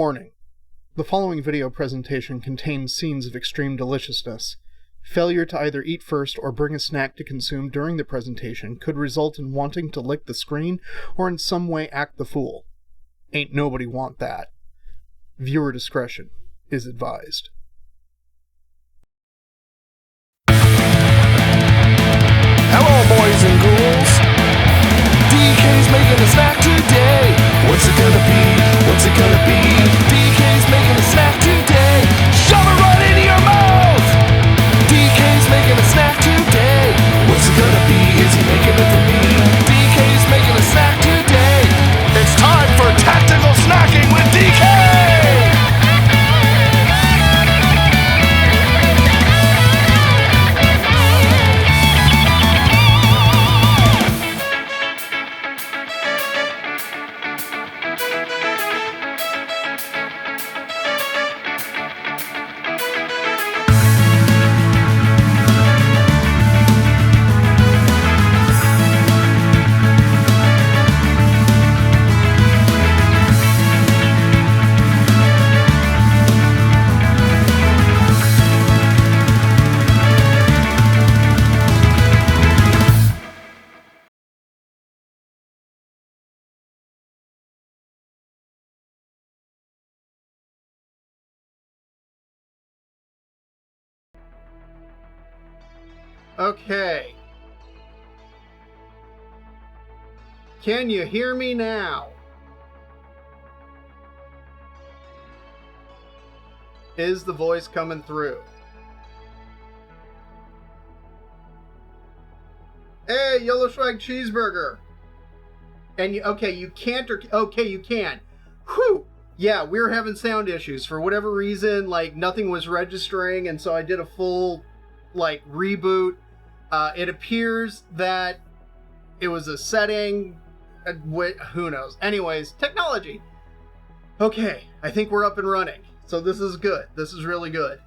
Warning. The following video presentation contains scenes of extreme deliciousness. Failure to either eat first or bring a snack to consume during the presentation could result in wanting to lick the screen or in some way act the fool. Ain't nobody want that. Viewer discretion is advised. Hello, boys and ghouls. DK's making a snack today. What's it gonna be? What's it gonna be? DK's making a snack today. Shove it right into your mouth. DK's making a snack today. What's it gonna be? Is he making it for me? DK's making a snack today. It's time for tactical snacking with DK. Okay. Can you hear me now? Is the voice coming through? Hey, Yellow Swag Cheeseburger. And you can't, or okay, you can. Whew. Yeah, we were having sound issues for whatever reason. Like, nothing was registering, and so I did a full reboot. It appears that it was a setting. Who knows? Anyways, technology. Okay, I think we're up and running. So this is good. This is really good.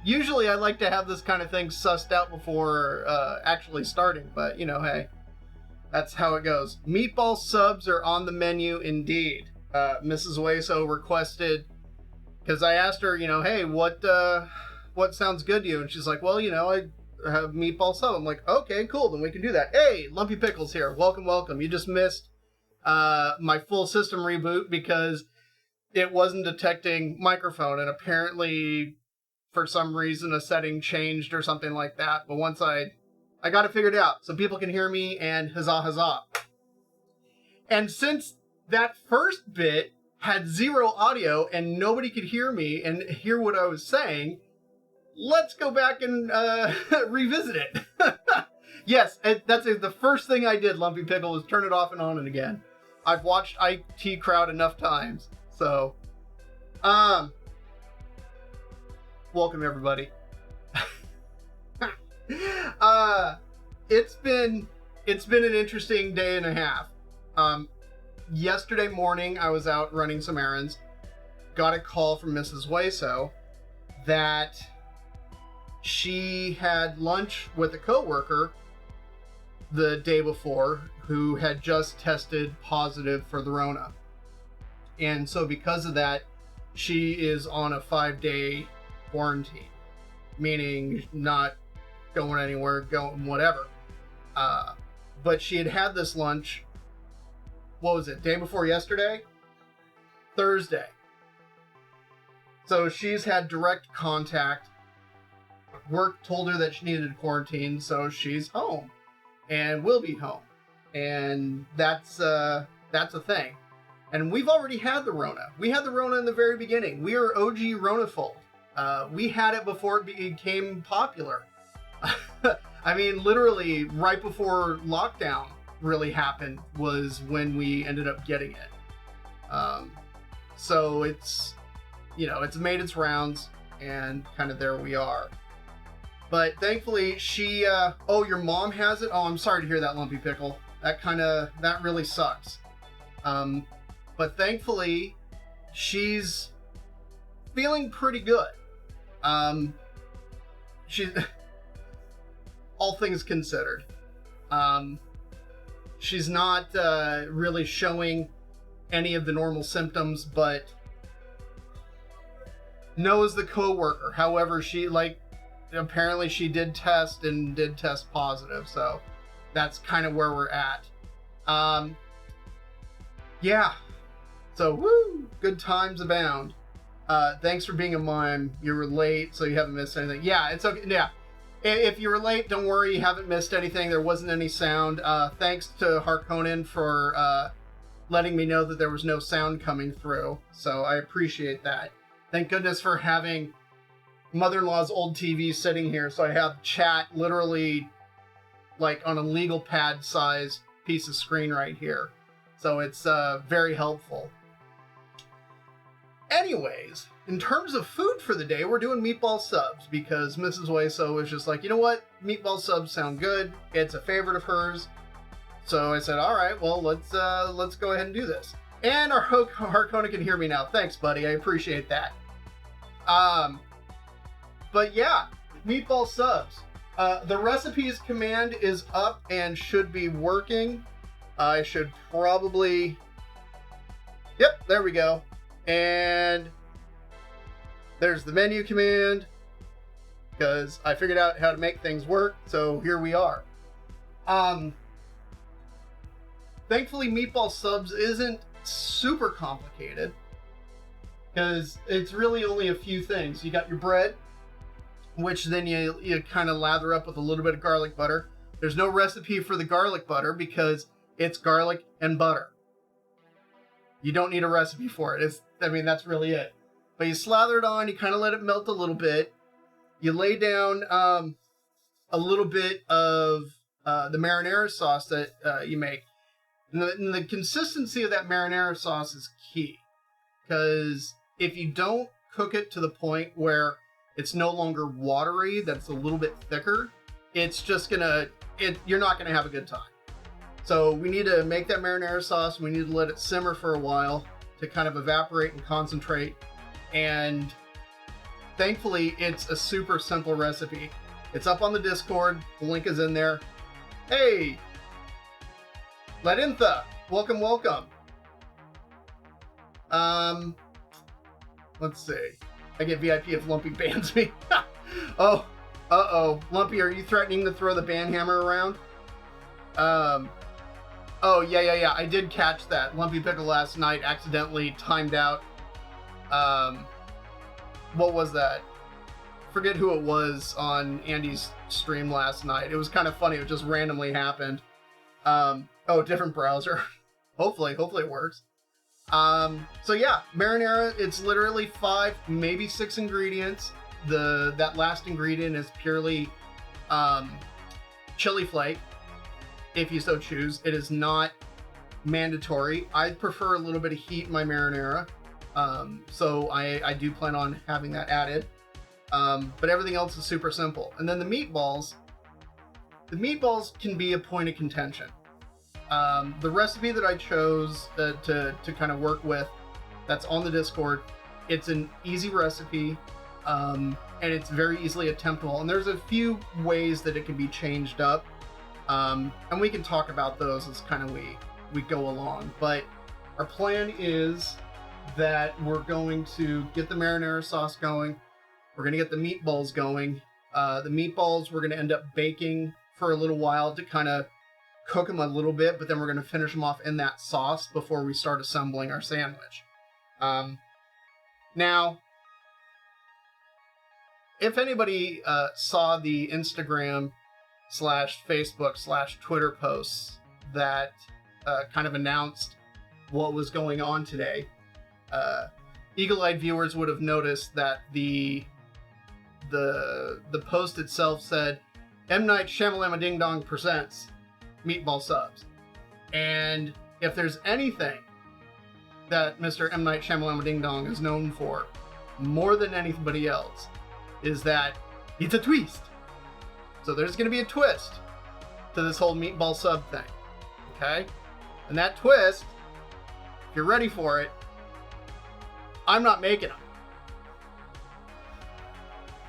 Usually I like to have this kind of thing sussed out before actually starting, but hey, that's how it goes. Meatball subs are on the menu indeed. Mrs. Weso requested, because I asked her, hey, what sounds good to you? And she's like, well, I have meatball sub. I'm like, okay, cool, then we can do that. Hey, Lumpy Pickles here. Welcome, welcome. You just missed my full system reboot because it wasn't detecting microphone, and apparently for some reason a setting changed or something like that. But once I got it figured out so people can hear me, and huzzah, huzzah. And since that first bit had zero audio and nobody could hear me and hear what I was saying, let's go back and revisit it. Yes, that's the first thing I did, Lumpy Pickle, was turn it off and on and again. I've watched IT Crowd enough times. So, welcome everybody. It's been an interesting day and a half. Yesterday morning, I was out running some errands, got a call from Mrs. Weso that she had lunch with a coworker the day before who had just tested positive for the Rona. And so because of that, she is on a 5-day quarantine, meaning not going anywhere, going whatever. But she had this lunch, what was it, day before yesterday? Thursday. So she's had direct contact. Work told her that she needed quarantine, so she's home and will be home. And that's a thing. And we've already had the Rona. We had the Rona in the very beginning. We are OG Ronafold. We had it before it became popular. I mean, literally right before lockdown really happened was when we ended up getting it. So it's, it's made its rounds, and kind of there we are. But thankfully she, oh, your mom has it? Oh, I'm sorry to hear that, Lumpy Pickle. That really sucks. But thankfully she's feeling pretty good. She's, all things considered. She's not really showing any of the normal symptoms, but knows the coworker. However, apparently she did test positive, so that's kind of where we're at. Yeah. So, woo! Good times abound. Thanks for being a mime. You were late, so you haven't missed anything. Yeah, it's okay. Yeah. If you were late, don't worry. You haven't missed anything. There wasn't any sound. Thanks to Harkonnen for letting me know that there was no sound coming through. So I appreciate that. Thank goodness for having mother-in-law's old TV sitting here, so I have chat literally like on a legal pad size piece of screen right here. So it's very helpful. Anyways, in terms of food for the day, we're doing meatball subs because Mrs. Hueso was just like, you know what? Meatball subs sound good. It's a favorite of hers. So I said, all right, well, let's go ahead and do this. And our Harkonnen can hear me now. Thanks, buddy. I appreciate that. But yeah, meatball subs. The recipes command is up and should be working. I should probably... Yep, there we go. And there's the menu command, because I figured out how to make things work, so here we are. Thankfully, meatball subs isn't super complicated, because it's really only a few things. You got your bread, which then you kind of lather up with a little bit of garlic butter. There's no recipe for the garlic butter because it's garlic and butter. You don't need a recipe for it. That's really it. But you slather it on, you kind of let it melt a little bit. You lay down a little bit of the marinara sauce that you make. And the consistency of that marinara sauce is key. Because if you don't cook it to the point where it's no longer watery, that's a little bit thicker, it's just you're not gonna have a good time. So we need to make that marinara sauce. We need to let it simmer for a while to kind of evaporate and concentrate. And thankfully, it's a super simple recipe. It's up on the Discord. The link is in there. Hey, Ladintha, welcome. Let's see. I get VIP if Lumpy bans me. Oh, Lumpy, are you threatening to throw the ban hammer around? Oh, yeah. I did catch that. Lumpy Pickle last night accidentally timed out. What was that? Forget who it was on Andy's stream last night. It was kind of funny. It just randomly happened. Oh, different browser. Hopefully it works. So yeah, marinara, it's literally 5, maybe 6 ingredients. That last ingredient is purely chili flake. If you so choose. It is not mandatory. I prefer a little bit of heat in my marinara, so I do plan on having that added. But everything else is super simple. And then the meatballs can be a point of contention. The recipe that I chose to kind of work with, that's on the Discord, it's an easy recipe, and it's very easily attemptable. And there's a few ways that it can be changed up. And we can talk about those as kind of we go along. But our plan is that we're going to get the marinara sauce going. We're going to get the meatballs going. The meatballs we're going to end up baking for a little while to kind of cook them a little bit, but then we're going to finish them off in that sauce before we start assembling our sandwich. Now, if anybody saw the Instagram /Facebook/Twitter posts that kind of announced what was going on today, eagle-eyed viewers would have noticed that the post itself said M. Night Shyamalan Ding Dong presents meatball subs. And if there's anything that Mr. M. Night Shyamalan Ding Dong is known for more than anybody else, is that it's a twist. So there's going to be a twist to this whole meatball sub thing. Okay? And that twist, if you're ready for it, I'm not making them.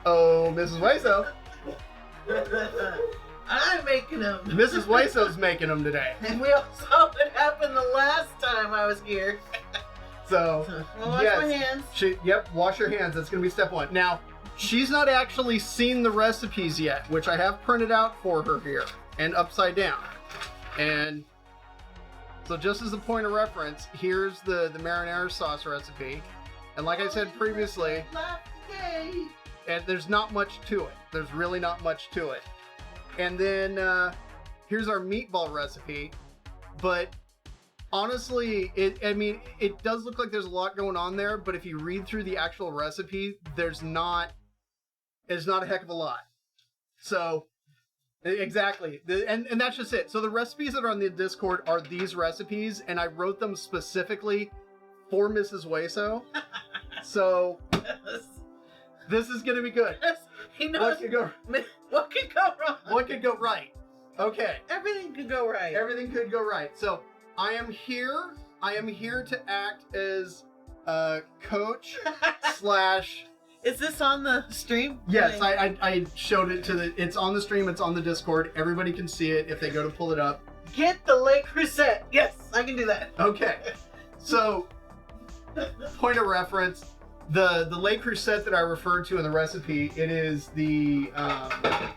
Oh, Mrs. Hueso. I'm making them. Mrs. Waiso's making them today. And we all saw what happened the last time I was here. So, Wash my hands. Wash your hands. That's going to be step one. Now, she's not actually seen the recipes yet, which I have printed out for her here and upside down. And so just as a point of reference, here's the marinara sauce recipe. And like I said previously, and there's not much to it. There's really not much to it. And then here's our meatball recipe. But honestly, it does look like there's a lot going on there, but if you read through the actual recipe, there's not a heck of a lot. So, exactly. And that's just it. So the recipes that are on the Discord are these recipes, and I wrote them specifically for Mrs. Waiso. So, this is going to be good. He knows what could go wrong. What could go right? Okay. Everything could go right. Everything could go right. So, I am here to act as coach / Is this on the stream? Yes, I showed it it's on the stream, it's on the Discord. Everybody can see it if they go to pull it up. Get the Le Creuset. Yes, I can do that. Okay. So, point of reference, the Le Creuset that I referred to in the recipe, it is the, I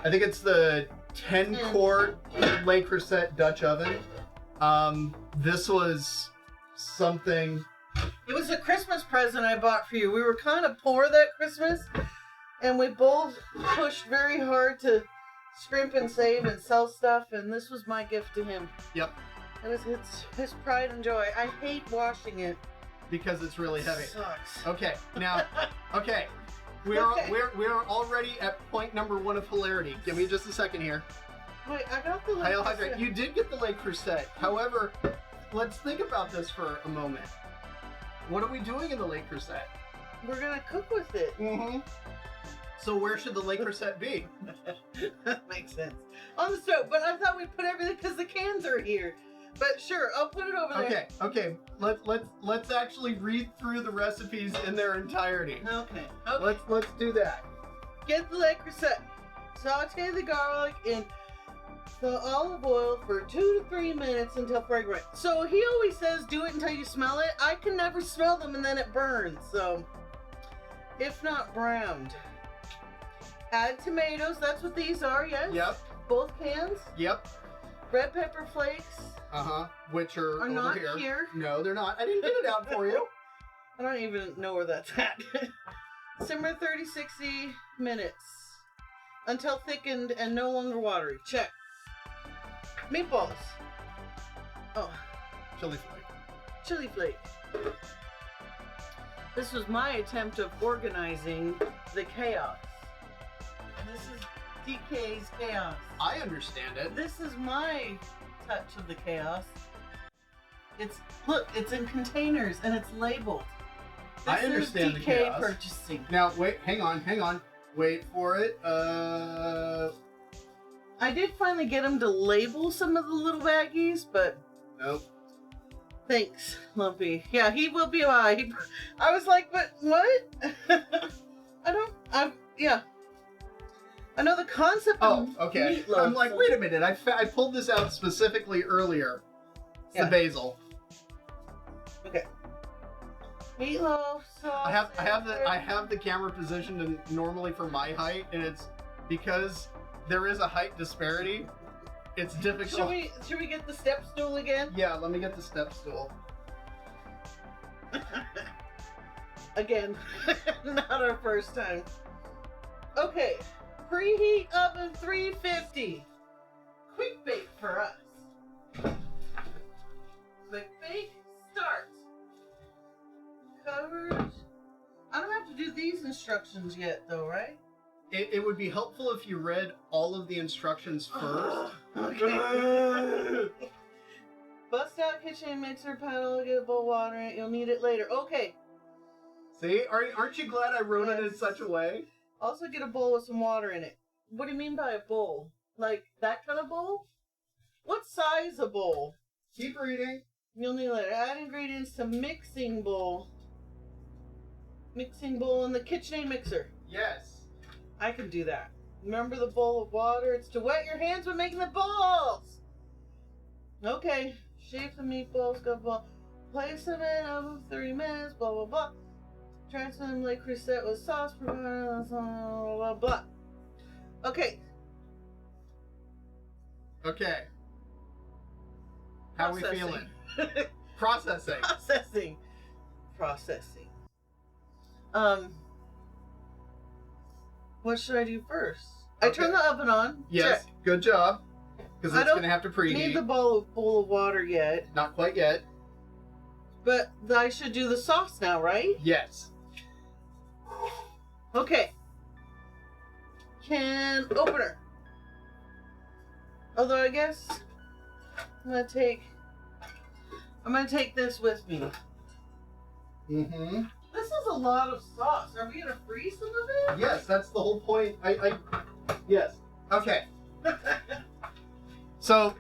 think it's the 10-quart Le Creuset Dutch oven. This was something... It was a Christmas present I bought for you. We were kind of poor that Christmas, and we both pushed very hard to scrimp and save and sell stuff, and this was my gift to him. Yep. It was his pride and joy. I hate washing it. Because it's really heavy. It sucks. Okay, now, okay. We are already at point number 1 of hilarity. Give me just a second here. Wait, I got the Le Creuset. You did get the Le Creuset. However, let's think about this for a moment. What are we doing in the Le Creuset? We're gonna cook with it. Mm-hmm. So where should the Le Creuset be? That makes sense. On the stove, but I thought we put everything because the cans are here. But sure, I'll put it over there. Okay. Let's actually read through the recipes in their entirety. Okay. Let's do that. Get the Le Creuset. Saute the garlic in the olive oil for 2 to 3 minutes until fragrant. So he always says do it until you smell it. I can never smell them and then it burns. So if not browned. Add tomatoes. That's what these are, yes? Yep. Both cans? Yep. Red pepper flakes. Which are over not here. here. No, they're not. I didn't get it out for you. I don't even know where that's at. Simmer 30-60 minutes until thickened and no longer watery. Check. Meatballs. Oh. Chili flake. Chili flake. This was my attempt of organizing the chaos. This is Decay's chaos. I understand it. This is my touch of the chaos. Look, it's in containers and it's labeled. I understand the Decay chaos. purchasing. Now, wait, hang on. Wait for it. I did finally get him to label some of the little baggies, but... Nope. Thanks, Lumpy. Yeah, he will be alright. I was like, but what? Yeah. I know the concept of okay. meatloaf. I'm like, wait a minute. I pulled this out specifically earlier. It's the basil. Okay. Meatloaf sauce. I have the camera positioned normally for my height, and it's because there is a height disparity. It's difficult. Should we get the step stool again? Yeah, let me get the step stool. Again, not our first time. Okay, preheat oven 350. Quick bake for us. Quick bake, start. Covered. I don't have to do these instructions yet, though, right? It would be helpful if you read all of the instructions first. Okay. Bust out kitchen mixer panel, get a bowl of water in it. You'll need it later. Okay. See? Aren't you glad I wrote it in such a way? Also get a bowl with some water in it. What do you mean by a bowl? Like that kind of bowl? What size a bowl? Keep reading. You'll need later. Add ingredients to mixing bowl. Mixing bowl in the KitchenAid mixer. Yes. I can do that. Remember the bowl of water? It's to wet your hands when making the balls. Okay. Shape the meatballs, go ball. Place them in over 3 minutes, blah, blah, blah. Transfer them like reset with sauce, blah, blah, blah. Okay. Okay. How are we feeling? Processing. Processing. What should I do first? Okay. I turn the oven on. Yes, Check. good job. Because it's going to have to preheat. Need the bowl of water yet. Not quite yet. But I should do the sauce now, right? Yes. Okay. Can opener. Although I guess I'm gonna take this with me. Mm-hmm. This is a lot of sauce. Are we gonna freeze some of it? Yes, that's the whole point. Yes. Okay. So,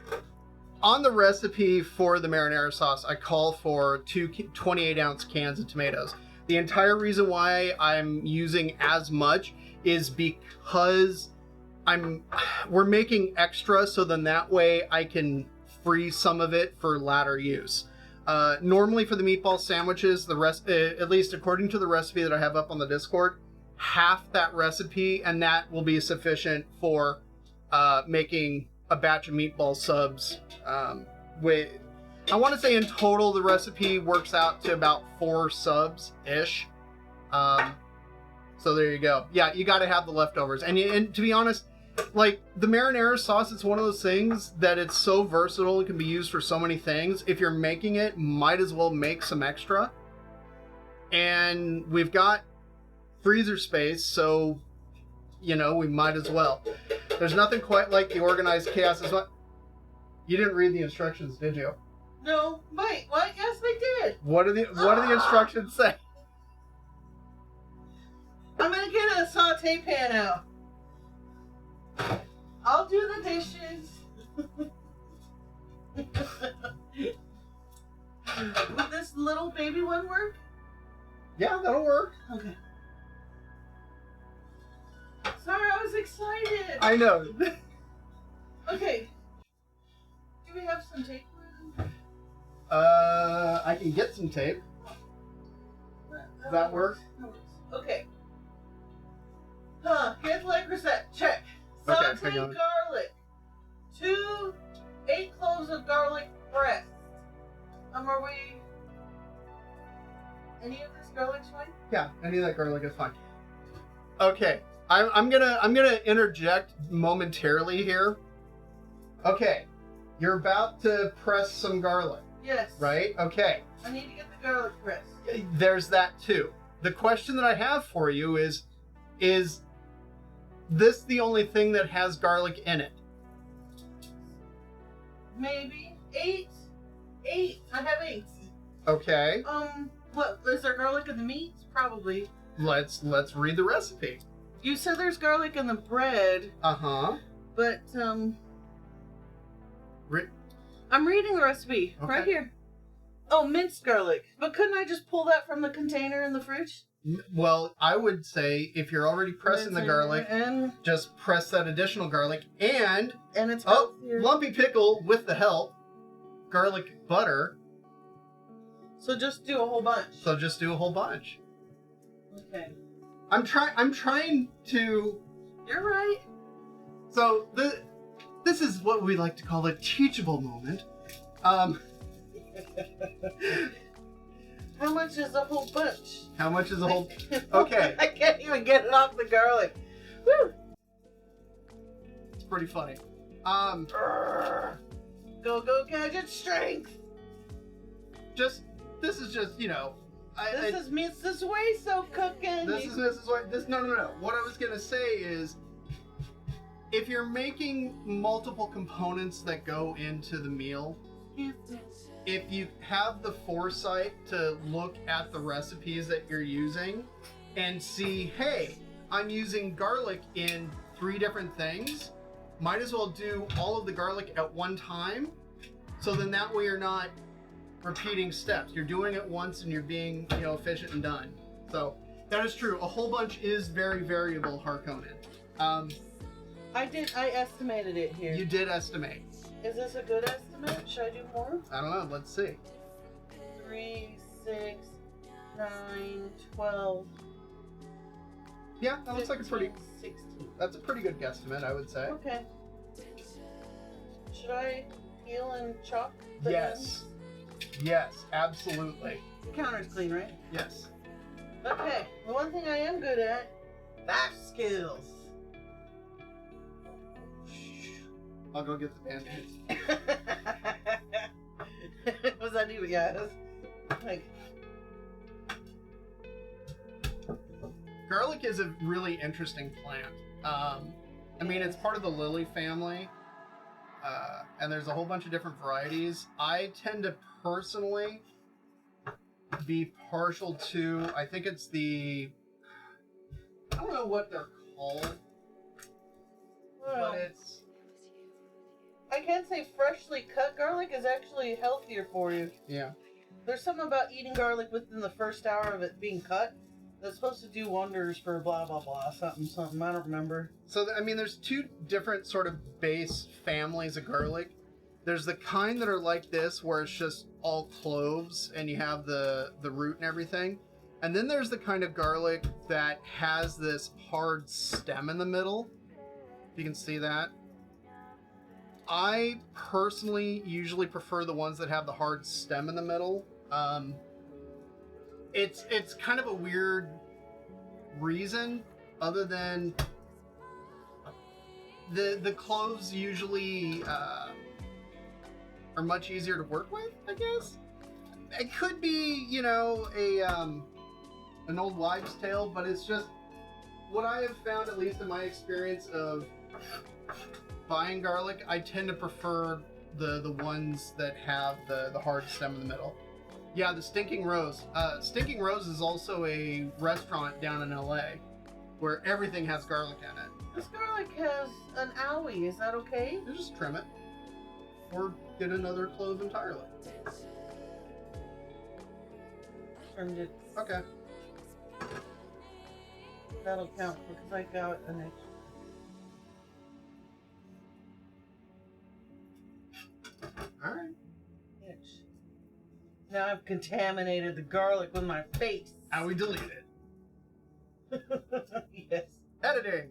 on the recipe for the marinara sauce, I call for 2 28-ounce cans of tomatoes. The entire reason why I'm using as much is because we're making extra, so then that way I can freeze some of it for latter use. Normally for the meatball sandwiches, at least according to the recipe that I have up on the Discord, half that recipe, and that will be sufficient for making a batch of meatball subs. I want to say in total the recipe works out to about 4 subs ish. So there you go. Yeah, you got to have the leftovers. And to be honest, like the marinara sauce, it's one of those things that it's so versatile. It can be used for so many things. If you're making it, might as well make some extra. And we've got freezer space, so we might as well. There's nothing quite like the organized chaos. You didn't read the instructions, did you? No. Wait, what? Yes, I did. What do the instructions say? I'm gonna get a saute pan out. I'll do the dishes. Would this little baby one work? Yeah, that'll work. Okay. Sorry, I was excited. I know. Okay. Do we have some tape? I can get some tape. Does that work? Okay. Here's like reset. Check. Okay, Sauteed hang on. garlic. 8 cloves of garlic pressed. Are we... Any of this garlic's fine? Yeah, any of that garlic is fine. Okay, I'm gonna interject momentarily here. Okay, you're about to press some garlic, Yes. right? Okay, I need to get the garlic pressed. there's that too. The question that I have for you is this the only thing that has garlic in it? Maybe 8. 8. I have 8. Okay, What is there garlic in the meat? Probably. let's read the recipe. You said there's garlic in the bread, Uh-huh. but I'm reading the recipe right Okay. here. Oh, minced garlic. But couldn't I just pull that from the container in the fridge? Well, I would say if you're already pressing the garlic, and just press that additional garlic and it's oh, healthier. lumpy pickle with the help, garlic butter. So just do a whole bunch. So just do a whole bunch. Okay. I'm trying to. You're right. So this is what we like to call a teachable moment. How much is a whole bunch? How much is a whole? Okay. I can't even get it off the garlic. Woo! It's pretty funny. Go gadget strength. This is just This is Mrs. Wayso cooking. This is Mrs. White. No. What I was gonna say is, if you're making multiple components that go into the meal, if you have the foresight to look at the recipes that you're using and see, hey, I'm using garlic in 3 different things, might as well do all of the garlic at one time. So then that way you're not repeating steps. You're doing it once and you're being, efficient and done. So that is true. A whole bunch is very variable, Harkonnen. I estimated it here. You did estimate. Is this a good estimate? Should I do more? I don't know. Let's see. 3, 6, 9, 12. Yeah, that looks like a pretty. 16. That's a pretty good guesstimate, I would say. Okay. Should I peel and chop the Yes. ends? Yes, absolutely. The counter's clean, right? Yes. Okay. The one thing I am good at, knife skills. I'll go get the band-aids. Was that even? Yeah. It was like. Garlic is a really interesting plant. I mean, it's part of the lily family, and there's a whole bunch of different varieties. I tend to personally be partial to, I think it's I don't know what they're called, Well, but it's, I can't say freshly cut garlic is actually healthier for you. yeah. There's something about eating garlic within the first hour of it being cut that's supposed to do wonders for blah blah blah something. I don't remember. So, I mean, there's two different sort of base families of garlic. There's the kind that are like this, where it's just all cloves and you have the root and everything. And then there's the kind of garlic that has this hard stem in the middle. If you can see that. I personally usually prefer the ones that have the hard stem in the middle. It's kind of a weird reason, other than the cloves usually are much easier to work with, I guess. It could be, you know, an old wives' tale, but it's just what I have found, at least in my experience of buying garlic, I tend to prefer the ones that have the hard stem in the middle. Yeah, the Stinking Rose. Stinking Rose is also a restaurant down in LA where everything has garlic in it. This garlic has an owie. Is that okay? You just trim it. Or get another clove entirely. Trimmed it. Okay. That'll count because I got an extra. Alright. Itch. Now I've contaminated the garlic with my face. And we delete it. Yes. Editing.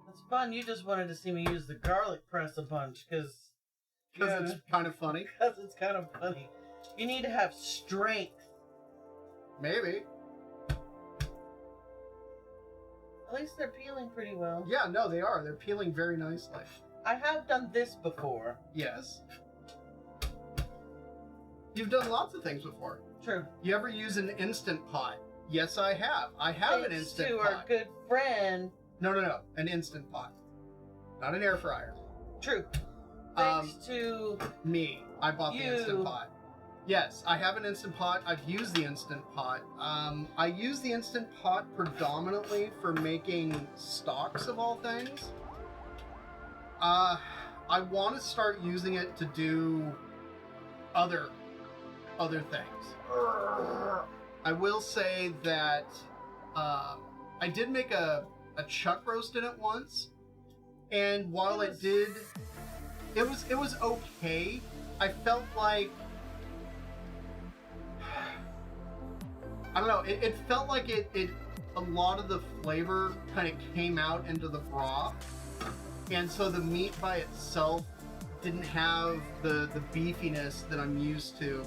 That's fun. You just wanted to see me use the garlic press a bunch because Because it's kind of funny. it's kind of funny. You need to have strength. Maybe. At least they're peeling pretty well. Yeah, no, they are. They're peeling very nicely. I have done this before. Yes. You've done lots of things before. True. You ever use an Instant Pot? Yes, I have. I have an Thanks Instant to Pot. our good friend. No. An Instant Pot. Not an air fryer. True. Thanks to Me. I bought the You. Instant Pot. Yes, I have an Instant Pot. I've used the Instant Pot. I use the Instant Pot predominantly for making stocks of all things. I want to start using it to do other things. I will say that I did make a chuck roast in it once, and while it was okay. I felt like, I don't know, it felt like it a lot of the flavor kind of came out into the broth, and so the meat by itself didn't have the beefiness that I'm used to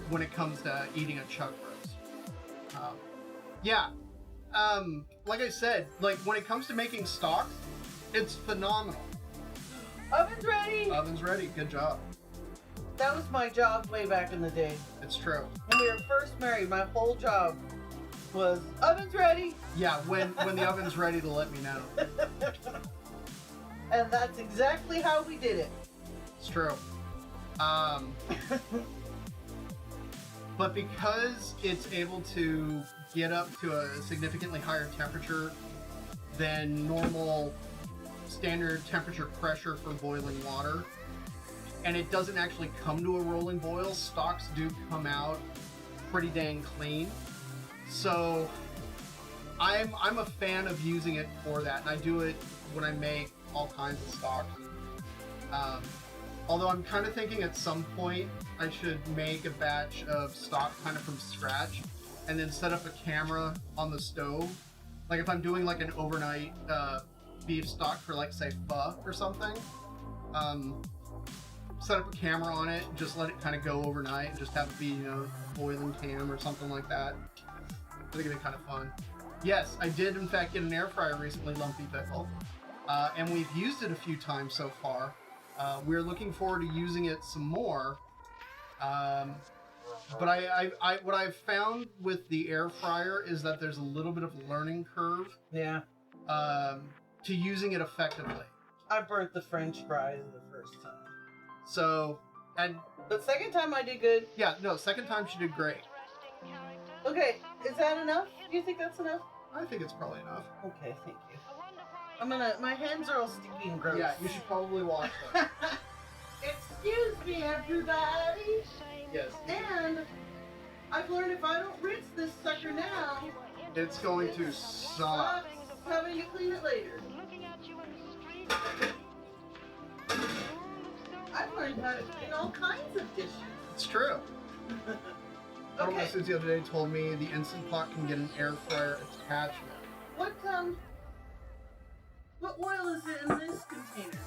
when it comes to eating a chuck roast. Like I said, like when it comes to making stocks, it's phenomenal. Oven's ready. Oven's ready. Good job. That was my job way back in the day. It's true. When we were first married, my whole job was oven's ready. Yeah, when the oven's ready to let me know. And that's exactly how we did it. It's true. But because it's able to get up to a significantly higher temperature than normal standard temperature pressure for boiling water, and it doesn't actually come to a rolling boil, stocks do come out pretty dang clean. So I'm a fan of using it for that, and I do it when I make all kinds of stock. Although I'm kind of thinking at some point I should make a batch of stock kind of from scratch, and then set up a camera on the stove. Like if I'm doing like an overnight beef stock for like say pho or something, set up a camera on it, just let it kind of go overnight, and just have it be, you know, boiling cam or something like that. I think it'd be kind of fun. Yes, I did in fact get an air fryer recently, Lumpy Pickle, and we've used it a few times so far. We're looking forward to using it some more. But I what I've found with the air fryer is that there's a little bit of a learning curve. Yeah. To using it effectively. I burnt the French fries the first time. So, and the second time I did good. Yeah, no, second time she did great. Okay, is that enough? Do you think that's enough? I think it's probably enough. Okay, thank you. My hands are all sticky and gross. Yeah, you should probably wash them. Excuse me, everybody. Yes. And I've learned if I don't rinse this sucker now, it's going to suck. Having to clean it later. I've learned how to clean all kinds of dishes. It's true. One of my students the other day told me the Instant Pot can get an air fryer attachment. What oil is it in this container?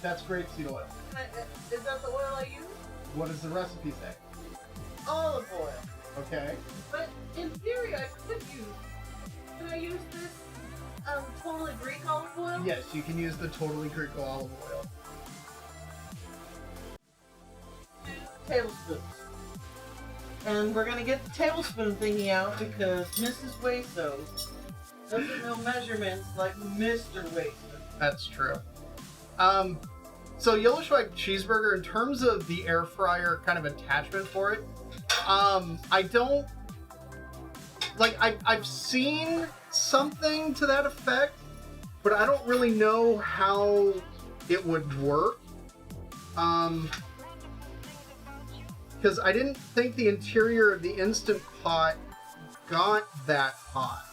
That's grapeseed oil. Is that the oil I use? What does the recipe say? Olive oil. Okay. But in theory, I could use. Can I use this totally Greek olive oil? Yes, you can use the totally Greek olive oil. 2 tablespoons. And we're gonna get the tablespoon thingy out because Mrs. Wayso doesn't know measurements like Mr. Wayso. That's true. So Yellow Striped Cheeseburger, in terms of the air fryer kind of attachment for it, I don't like. I've seen something to that effect, but I don't really know how it would work. Because I didn't think the interior of the Instant Pot got that hot.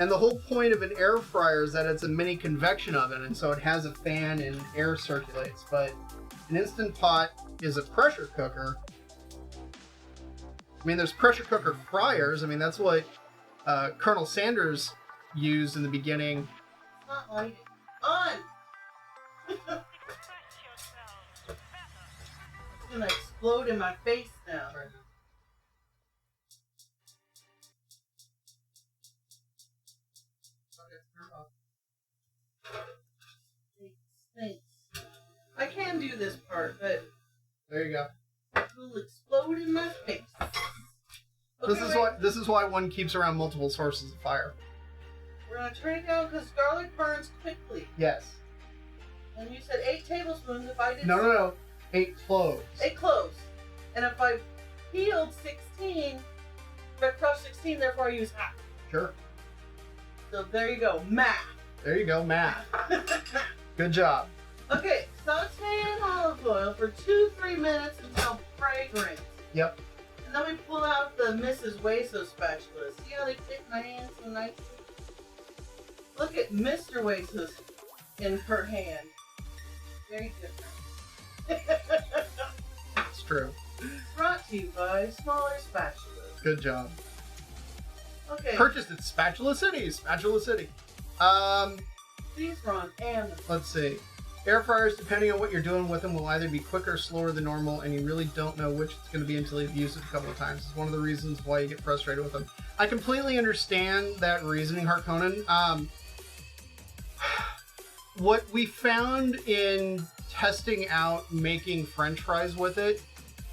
And the whole point of an air fryer is that it's a mini convection oven, and so it has a fan and air circulates. But an Instant Pot is a pressure cooker. I mean, there's pressure cooker fryers. I mean, that's what Colonel Sanders used in the beginning. Not like it. On! It's gonna explode in my face now. Thanks. I can do this part, but there you go. It will explode in my face. Okay, this is why one keeps around multiple sources of fire. We're gonna turn it down because garlic burns quickly. Yes. And you said 8 tablespoons. If I did no, 8 cloves. 8 cloves. And if I peeled 16, if I crushed 16, therefore I use half. Sure. So there you go, math. There you go, math. Good job. Okay, saute in olive oil for 2-3 minutes until fragrant. Yep. And then we pull out the Mrs. Wayso spatula. See how they fit in my hand so nicely? Look at Mr. Wayso's in her hand. Very different. It's true. Brought to you by smaller spatulas. Good job. Okay. Purchased at Spatula City. Spatula City. These were on Amazon. Let's see. Air fryers, depending on what you're doing with them, will either be quicker or slower than normal, and you really don't know which it's going to be until you've used it a couple of times. It's one of the reasons why you get frustrated with them. I completely understand that reasoning, Harkonnen. What we found in testing out making French fries with it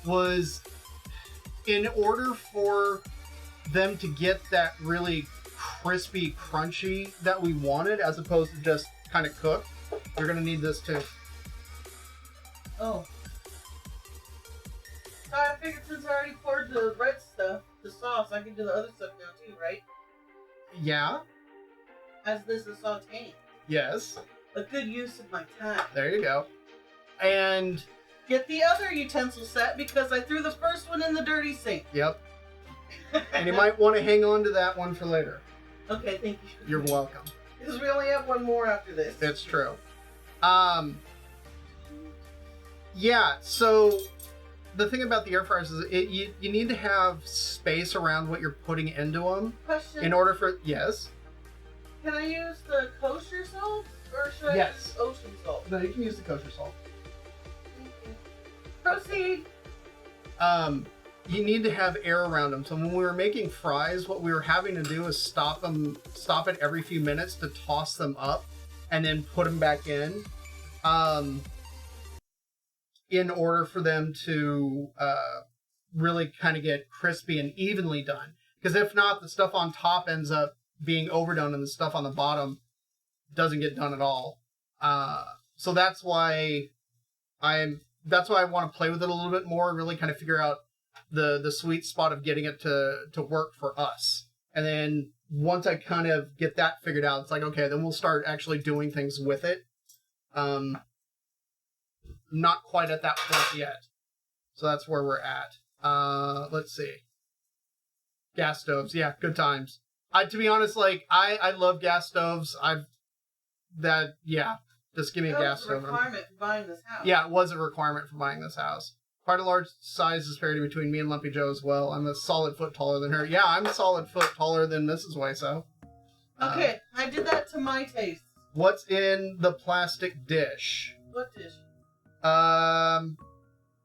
was, in order for them to get that really crispy, crunchy that we wanted, as opposed to just kind of cooked, you're gonna need this too. Oh. So I figured since I already poured the red stuff, the sauce, I can do the other stuff now too, right? Yeah. As this is sauteing. Yes. A good use of my time. There you go. And get the other utensil set because I threw the first one in the dirty sink. Yep. And you might want to hang on to that one for later. Okay, thank you. You're welcome. Because we only have one more after this. It's true. Yeah, so the thing about the air fryers is you need to have space around what you're putting into them. Question. In order for... Yes? Can I use the kosher salt? Or should I use ocean salt? No, you can use the kosher salt. Proceed. You need to have air around them. So when we were making fries, what we were having to do is stop it every few minutes to toss them up and then put them back in order for them to really kind of get crispy and evenly done. Because if not, the stuff on top ends up being overdone and the stuff on the bottom doesn't get done at all. So that's why I want to play with it a little bit more and really kind of figure out the sweet spot of getting it to work for us. And then once I kind of get that figured out, it's like, okay, then we'll start actually doing things with it. Not quite at that point yet. So that's where we're at. Let's see. Gas stoves. Yeah, good times. To be honest, like, I love gas stoves. Just give me a gas stove. That was a requirement for buying this house. Yeah, it was a requirement for buying this house. Quite a large size disparity between me and Lumpy Joe as well. I'm a solid foot taller than her. Yeah, I'm a solid foot taller than Mrs. Wayso. Okay, I did that to my taste. What's in the plastic dish? What dish?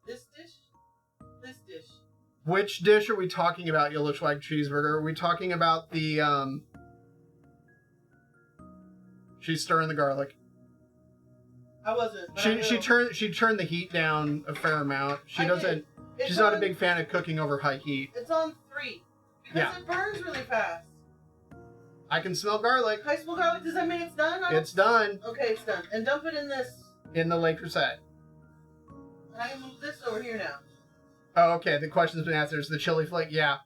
This dish? This dish. Which dish are we talking about, Yellow Schwag Cheeseburger? Are we talking about the, she's stirring the garlic. I wasn't. She turned the heat down a fair amount. She's not a big fan of cooking over high heat. It's on 3. Because it burns really fast. I can smell garlic. I smell garlic. Does that mean it's done? It's done. Okay, it's done. And dump it in this. In the Lake Crusade. And I can move this over here now. Oh, okay. The question's been answered. It's the chili flake. Yeah.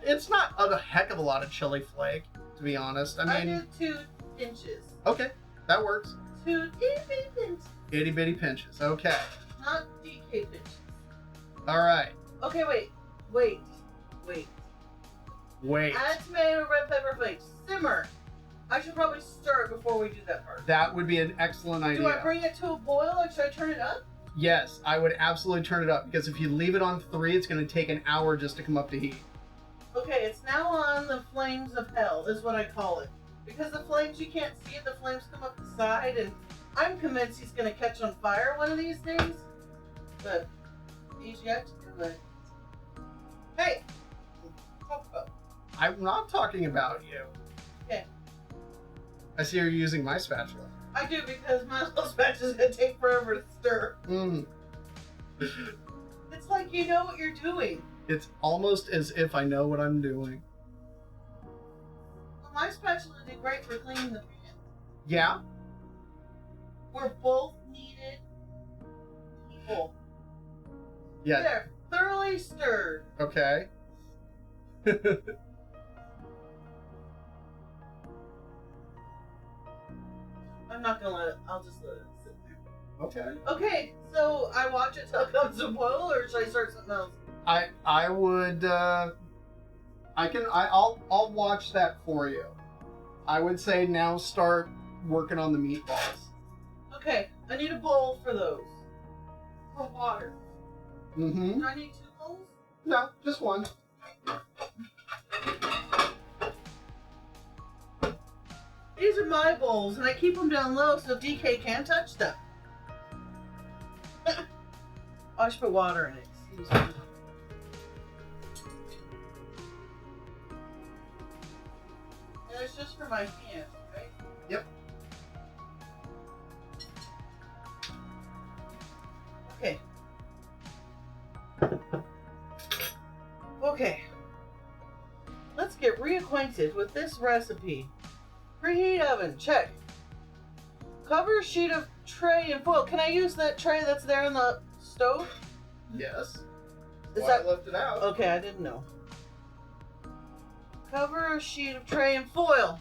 It's not a heck of a lot of chili flake, to be honest. I did 2 pinches. Okay. That works. 2 itty-bitty pinches. Itty-bitty pinches. Okay. Not Decay pinches. All right. Okay, wait. Add tomato, red pepper flakes. Simmer. I should probably stir it before we do that part. That would be an excellent idea. Do I bring it to a boil or should I turn it up? Yes, I would absolutely turn it up because if you leave it on 3, it's going to take an hour just to come up to heat. Okay, it's now on the flames of hell, is what I call it. Because the flames, you can't see it, the flames come up the side, and I'm convinced he's going to catch on fire one of these days. But he's yet to do it. Hey! Talk about it. I'm not talking about you. Okay. I see you're using my spatula. I do, because my little spatula's going to take forever to stir. It's like you know what you're doing. It's almost as if I know what I'm doing. My spatula did great for cleaning the pan. Yeah? We're both needed people. Yeah. They're thoroughly stirred. Okay. I'm not gonna let it, I'll just let it sit there. Okay. Okay, so I watch it till it comes to boil, or should I start something else? I would, I'll watch that for you. I would say now start working on the meatballs. Okay, I need a bowl for those. For water. Mm-hmm. Do I need 2 bowls? No, just one. These are my bowls, and I keep them down low so Decay can't touch them. I should put water in it. Excuse me. And it's just for my hands, right? Yep. Okay. Okay. Let's get reacquainted with this recipe. Preheat oven, check. Cover a sheet of tray in foil. Can I use that tray that's there on the stove? Yes. Is Why that I left it out? okay? I didn't know. Cover a sheet of tray in foil.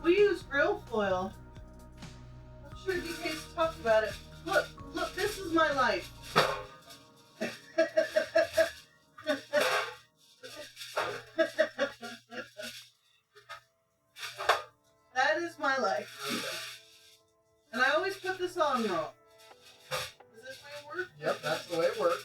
We use grill foil. I'm sure DK's talked about it. Look. is my life. That is my life. And I always put this on wrong. Is this how it works? Yep, that's the way it works.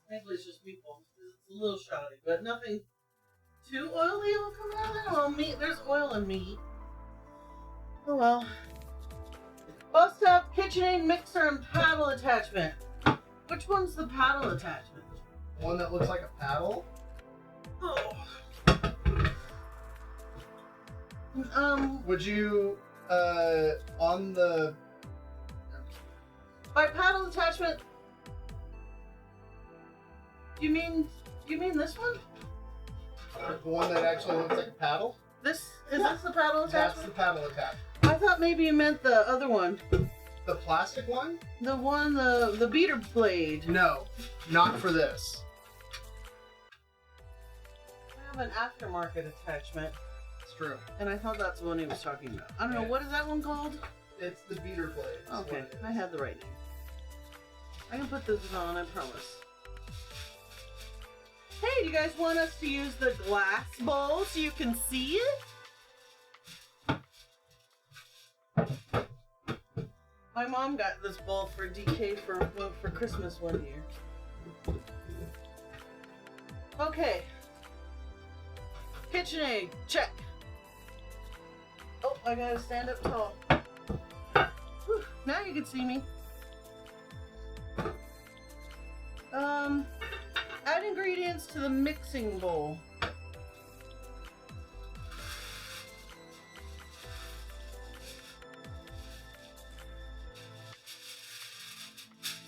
Maybe it's just meatball. It's a little shoddy, but nothing too oily will come out of it. Well, meat, there's oil in meat. Oh well. Bus stop, KitchenAid, mixer, and paddle attachment. Which one's the paddle attachment? One that looks like a paddle. Oh. Would you, on the... By paddle attachment, you mean this one? The one that actually looks like a paddle? This the paddle That's attachment? the paddle attachment. I thought maybe you meant the other one. The plastic one? The one, the beater blade. No, not for this. I have an aftermarket attachment, It's true. and I thought that's the one he was talking about. I don't know, Yeah. what is that one called? It's the beater blade. is what Okay, it is. I had the right name. I can put this on, I promise. Hey, do you guys want us to use the glass bowl so you can see it? My mom got this bowl for Decay for Christmas one year. Okay. KitchenAid, check. Oh, I gotta stand up tall. Whew, now you can see me. Add ingredients to the mixing bowl.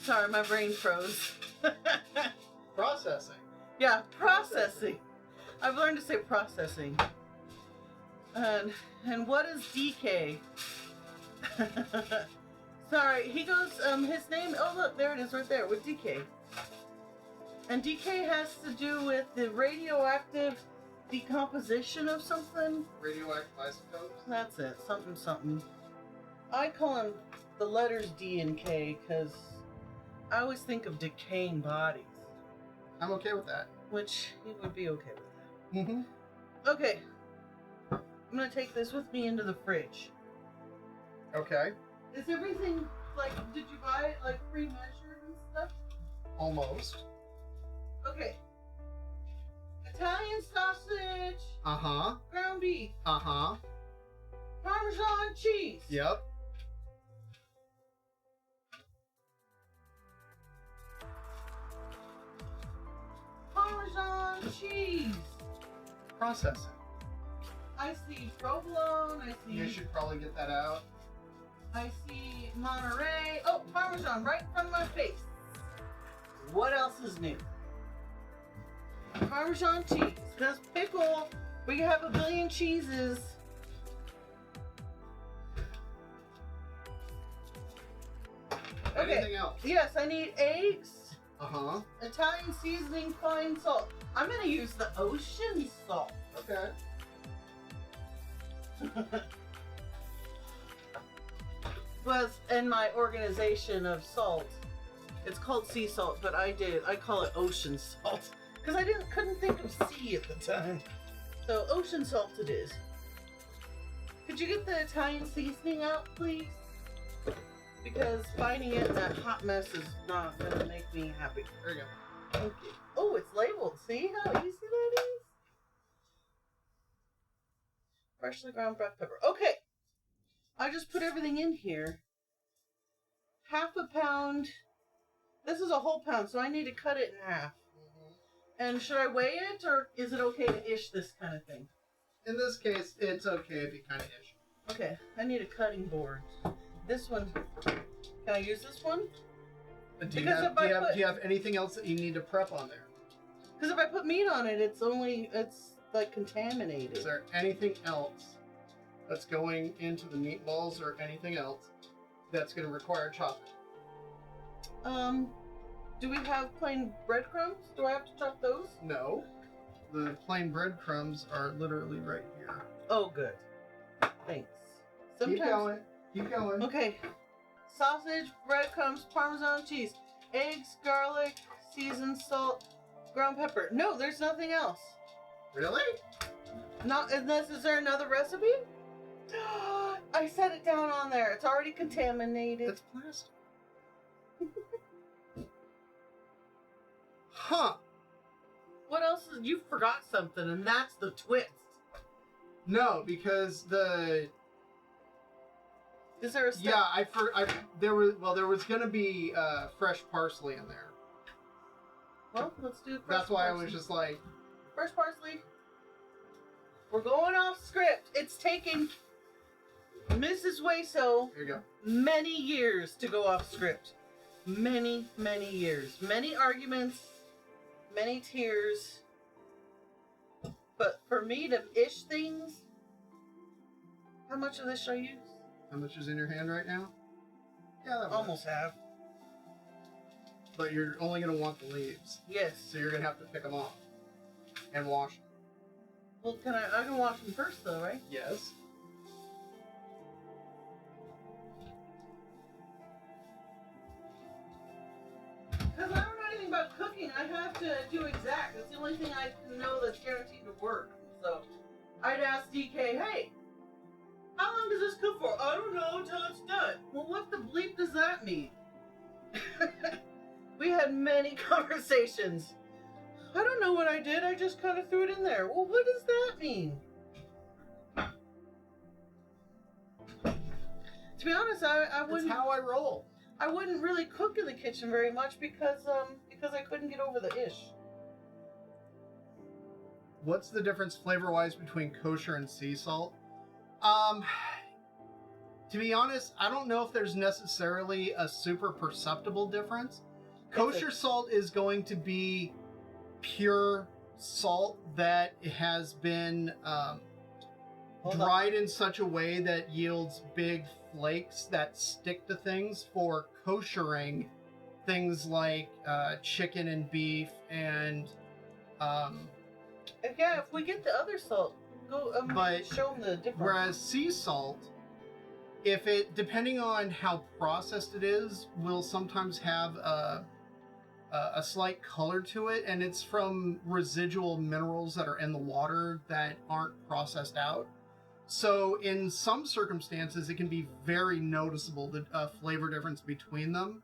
Sorry, my brain froze. Processing. Yeah, processing. I've learned to say processing. And what is Decay? Sorry, he goes, his name, oh look, there it is right there with Decay. And Decay has to do with the radioactive decomposition of something. Radioactive isotopes. That's it, something. I call him the letters D and K because I always think of decaying bodies, I'm okay with that. which he would be okay with that. Mm-hmm. Okay, I'm gonna take this with me into the fridge. Okay. Is everything, like, did you buy it, like, pre-measured and stuff? Almost. Okay. Italian sausage, Uh-huh. ground beef, Uh-huh. Parmesan cheese. Yep. Parmesan cheese. Processing. I see provolone, You should probably get that out. I see Monterey. Oh, Parmesan right in front of my face. What else is new? Parmesan cheese. Because pickle, we have a billion cheeses. Okay. Anything else? Yes, I need eggs, Uh-huh. Italian seasoning, fine salt. I'm gonna use the ocean salt. Okay. Was in my organization of salt. It's called sea salt, but I call it ocean salt because I couldn't think of sea at the time. So ocean salt it is. Could you get the Italian seasoning out, please? Because finding it in that hot mess is not gonna make me happy. There you go. Thank you. Oh, it's labeled. See how easy that is? Freshly ground black pepper. Okay. I just put everything in here. Half a pound. This is a whole pound, so I need to cut it in half. And should I weigh it, or is it okay to ish this kind of thing? In this case, it's okay if you kind of ish. Okay, I need a cutting board. This one, can I use this one? But do you Because have, if I put- do you have anything else that you need to prep on there? Because if I put meat on it, it's like contaminated. Is there anything else that's going into the meatballs or anything else that's going to require chopping. Do we have plain breadcrumbs? Do I have to chop those? No. The plain breadcrumbs are literally right here. Oh, good. Thanks. Keep going. Keep going. Okay. Sausage, breadcrumbs, Parmesan cheese, eggs, garlic, seasoned salt, ground pepper. No, there's nothing else. Really? Not unless, is there another recipe? I set it down on there. It's already contaminated. It's plastic. Huh. What else? You forgot something, and that's the twist. No, because the... Is there a step? Yeah, there was gonna be fresh parsley in there. Well, let's do fresh That's why parsley. I was just like... Fresh parsley. We're going off script. It's taken Mrs. Wayso Here you go. many years to go off script. Many, many years. Many arguments, many tears. But for me to ish things, how much of this should I use? How much is in your hand right now? Yeah, that Almost half. But you're only gonna want the leaves, Yes. so you're gonna have to pick them off and wash them. Well, I can wash them first though, right? Yes. Because I don't know anything about cooking. I have to do exact. That's the only thing I know that's guaranteed to work. So I'd ask DK, hey, how long does this cook for? I don't know until it's done. Well, what the bleep does that mean? We had many conversations. I don't know what I did. I just kind of threw it in there. Well, what does that mean? To be honest, I wouldn't. That's how I roll. I wouldn't really cook in the kitchen very much because I couldn't get over the ish. What's the difference flavor-wise between kosher and sea salt? To be honest, I don't know if there's necessarily a super perceptible difference. Kosher salt is going to be pure salt that has been dried in such a way that yields big flakes that stick to things for koshering things like chicken and beef and Yeah, if we get the other salt, go But show them the difference. whereas sea salt, if it, depending on how processed it is, will sometimes have a slight color to it, and it's from residual minerals that are in the water that aren't processed out. So in some circumstances, it can be very noticeable, the flavor difference between them.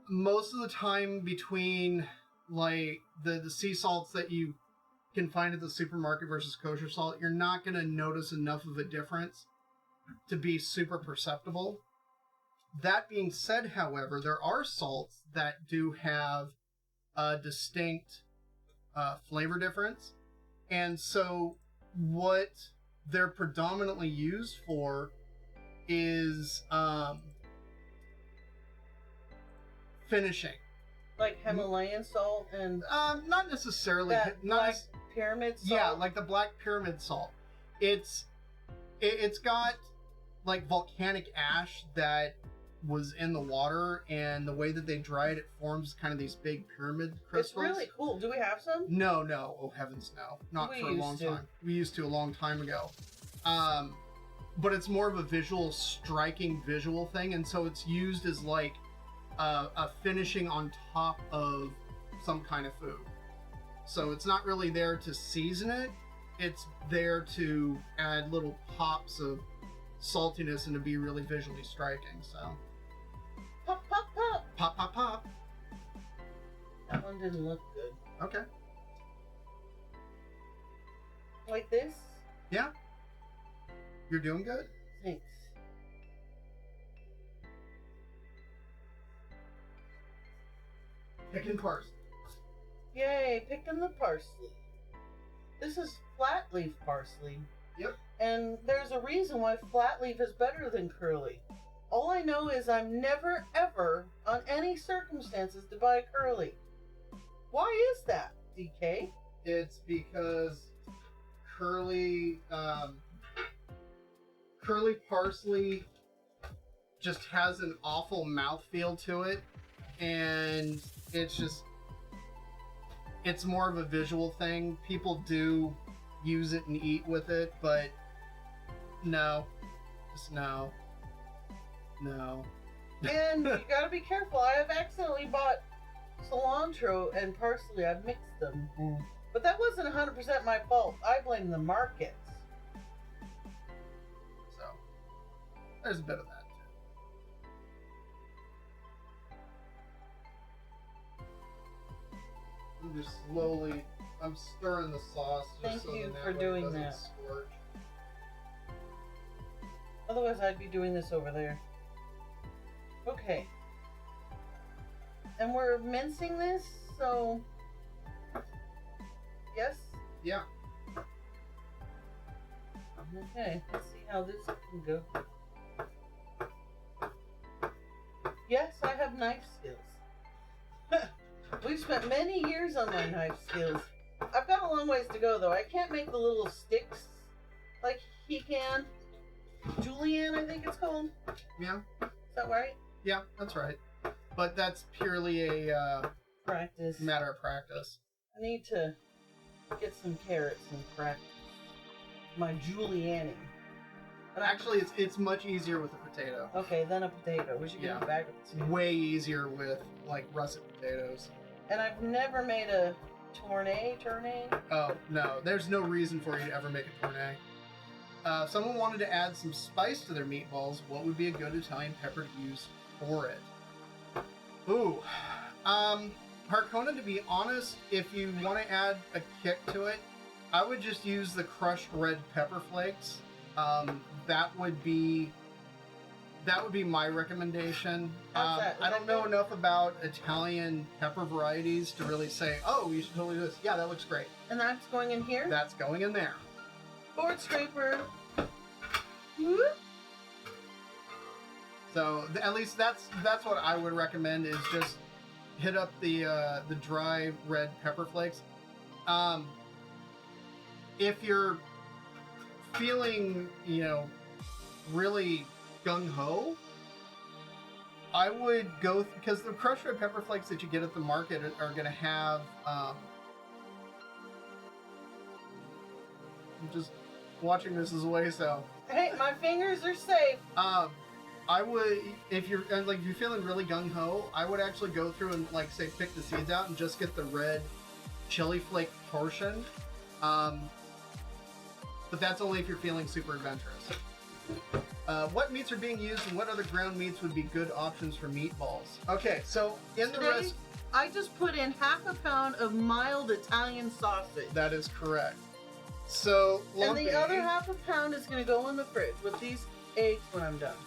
Most of the time between like the sea salts that you can find at the supermarket versus kosher salt, you're not going to notice enough of a difference to be super perceptible. That being said, however, there are salts that do have a distinct flavor difference. And so what they're predominantly used for is finishing. Like Himalayan salt and Not necessarily. that black pyramid salt. Yeah, like the black pyramid salt. It's got like volcanic ash that was in the water, and the way that they dry it, it forms kind of these big pyramid crystals. It's really cool. Do we have some? No. Oh heavens, no. Not We for a long used to. time. We used to a long time ago. But it's more of a visual, striking visual thing, and so it's used as like a finishing on top of some kind of food. So it's not really there to season it. It's there to add little pops of saltiness and to be really visually striking. So Pop, pop, pop. pop, pop, pop. That one didn't look good. Okay. Like this? Yeah. You're doing good. Thanks. Picking parsley. Yay, picking the parsley. This is flat leaf parsley. Yep. And there's a reason why flat leaf is better than curly. All I know is I'm never ever on any circumstances to buy curly. Why is that, DK? It's because curly curly parsley just has an awful mouthfeel to it, and it's more of a visual thing. People do use it and eat with it, but no. Just no. No. And you gotta be careful. I have accidentally bought cilantro and parsley. I've mixed them. But that wasn't 100% my fault. I blame the markets. So, there's a bit of that too. I'm just slowly, I'm stirring the sauce just Thank you that for way doing it doesn't that. scorch. Otherwise, I'd be doing this over there. Okay. And we're mincing this, so... Yes? Yeah. Okay, let's see how this can go. Yes, I have knife skills. We've spent many years on my knife skills. I've got a long ways to go, though. I can't make the little sticks like he can. Julienne, I think it's called. Yeah. Is that right? Yeah, that's right. But that's purely a Practice. matter of practice. I need to get some carrots and practice my julienning. But actually, it's much easier with a potato. Okay, then a potato. We should get Yeah. a bag of potatoes. Way easier with, like, russet potatoes. And I've never made a tournay. Oh, no. There's no reason for you to ever make a tournay. If someone wanted to add some spice to their meatballs, what would be a good Italian pepper to use for it? Ooh. Harkona, to be honest, if you want to add a kick to it, I would just use the crushed red pepper flakes. That would be my recommendation. How's that? I don't know enough about Italian pepper varieties to really say, oh, you should totally do this. Yeah, that looks great. And that's going in here? That's going in there. Board scraper. Whoop. So at least that's what I would recommend, is just hit up the dry red pepper flakes. If you're feeling, really gung-ho, I would go, because the crushed red pepper flakes that you get at the market are going to have, I'm just watching this as a way, so. Hey, my fingers are safe. I would, if you're feeling really gung-ho, I would actually go through and, say, pick the seeds out and just get the red chili flake portion. But that's only if you're feeling super adventurous. What meats are being used and what other ground meats would be good options for meatballs? Okay, so in the rest... I just put in half a pound of mild Italian sausage. That is correct. So, and the other half a pound is going to go in the fridge with these eggs when I'm done.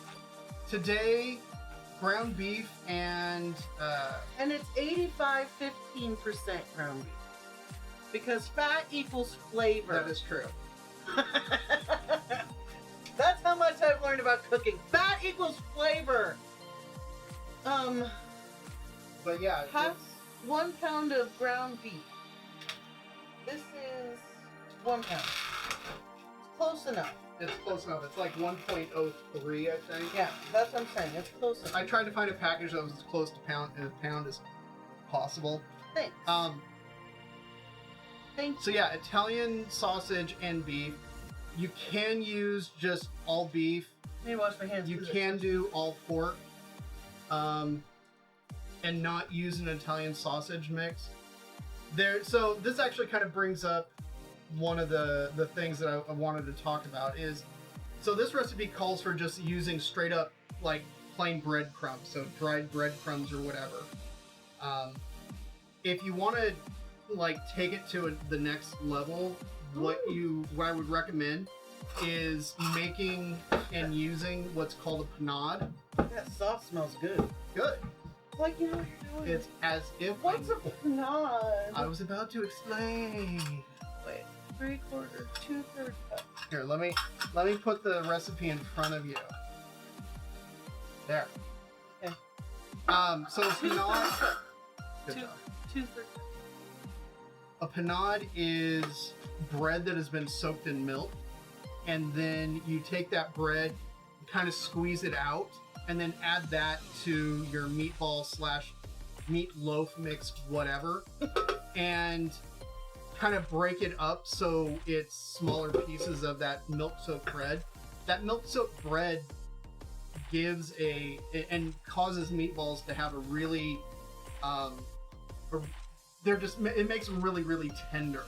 Today, ground beef and... And it's 85-15% ground beef. Because fat equals flavor. That is true. That's how much I've learned about cooking. Fat equals flavor. But yeah. Half 1 pound of ground beef. This is 1 pound. It's close enough. It's close enough. It's like 1.03, I think. Yeah, that's what I'm saying. It's close enough. I tried to find a package that was as close to a pound as possible. Thanks. Thank you. So yeah, Italian sausage and beef. You can use just all beef. Let me wash my hands. You can do all pork. And not use an Italian sausage mix. So this actually kind of brings up one of the things that I wanted to talk about is, so this recipe calls for just using straight up plain breadcrumbs, so dried breadcrumbs or whatever. If you want to take it to the next level, what I would recommend is making and using what's called a panade. That sauce smells good. Good. Like you know what you're doing. It's as if What's a panade? I was about to explain. Wait, 3/4, 2/3 cup. Here, let me put the recipe in front of you. There. Okay. So a panade. Good Two- job. 2/3. A panade is bread that has been soaked in milk. and then you take that bread, kind of squeeze it out, and then add that to your meatball slash meatloaf mix, whatever, and kind of break it up so it's smaller pieces of that milk-soaked bread. That milk-soaked bread gives and causes meatballs to have a really, it makes them really, really tender.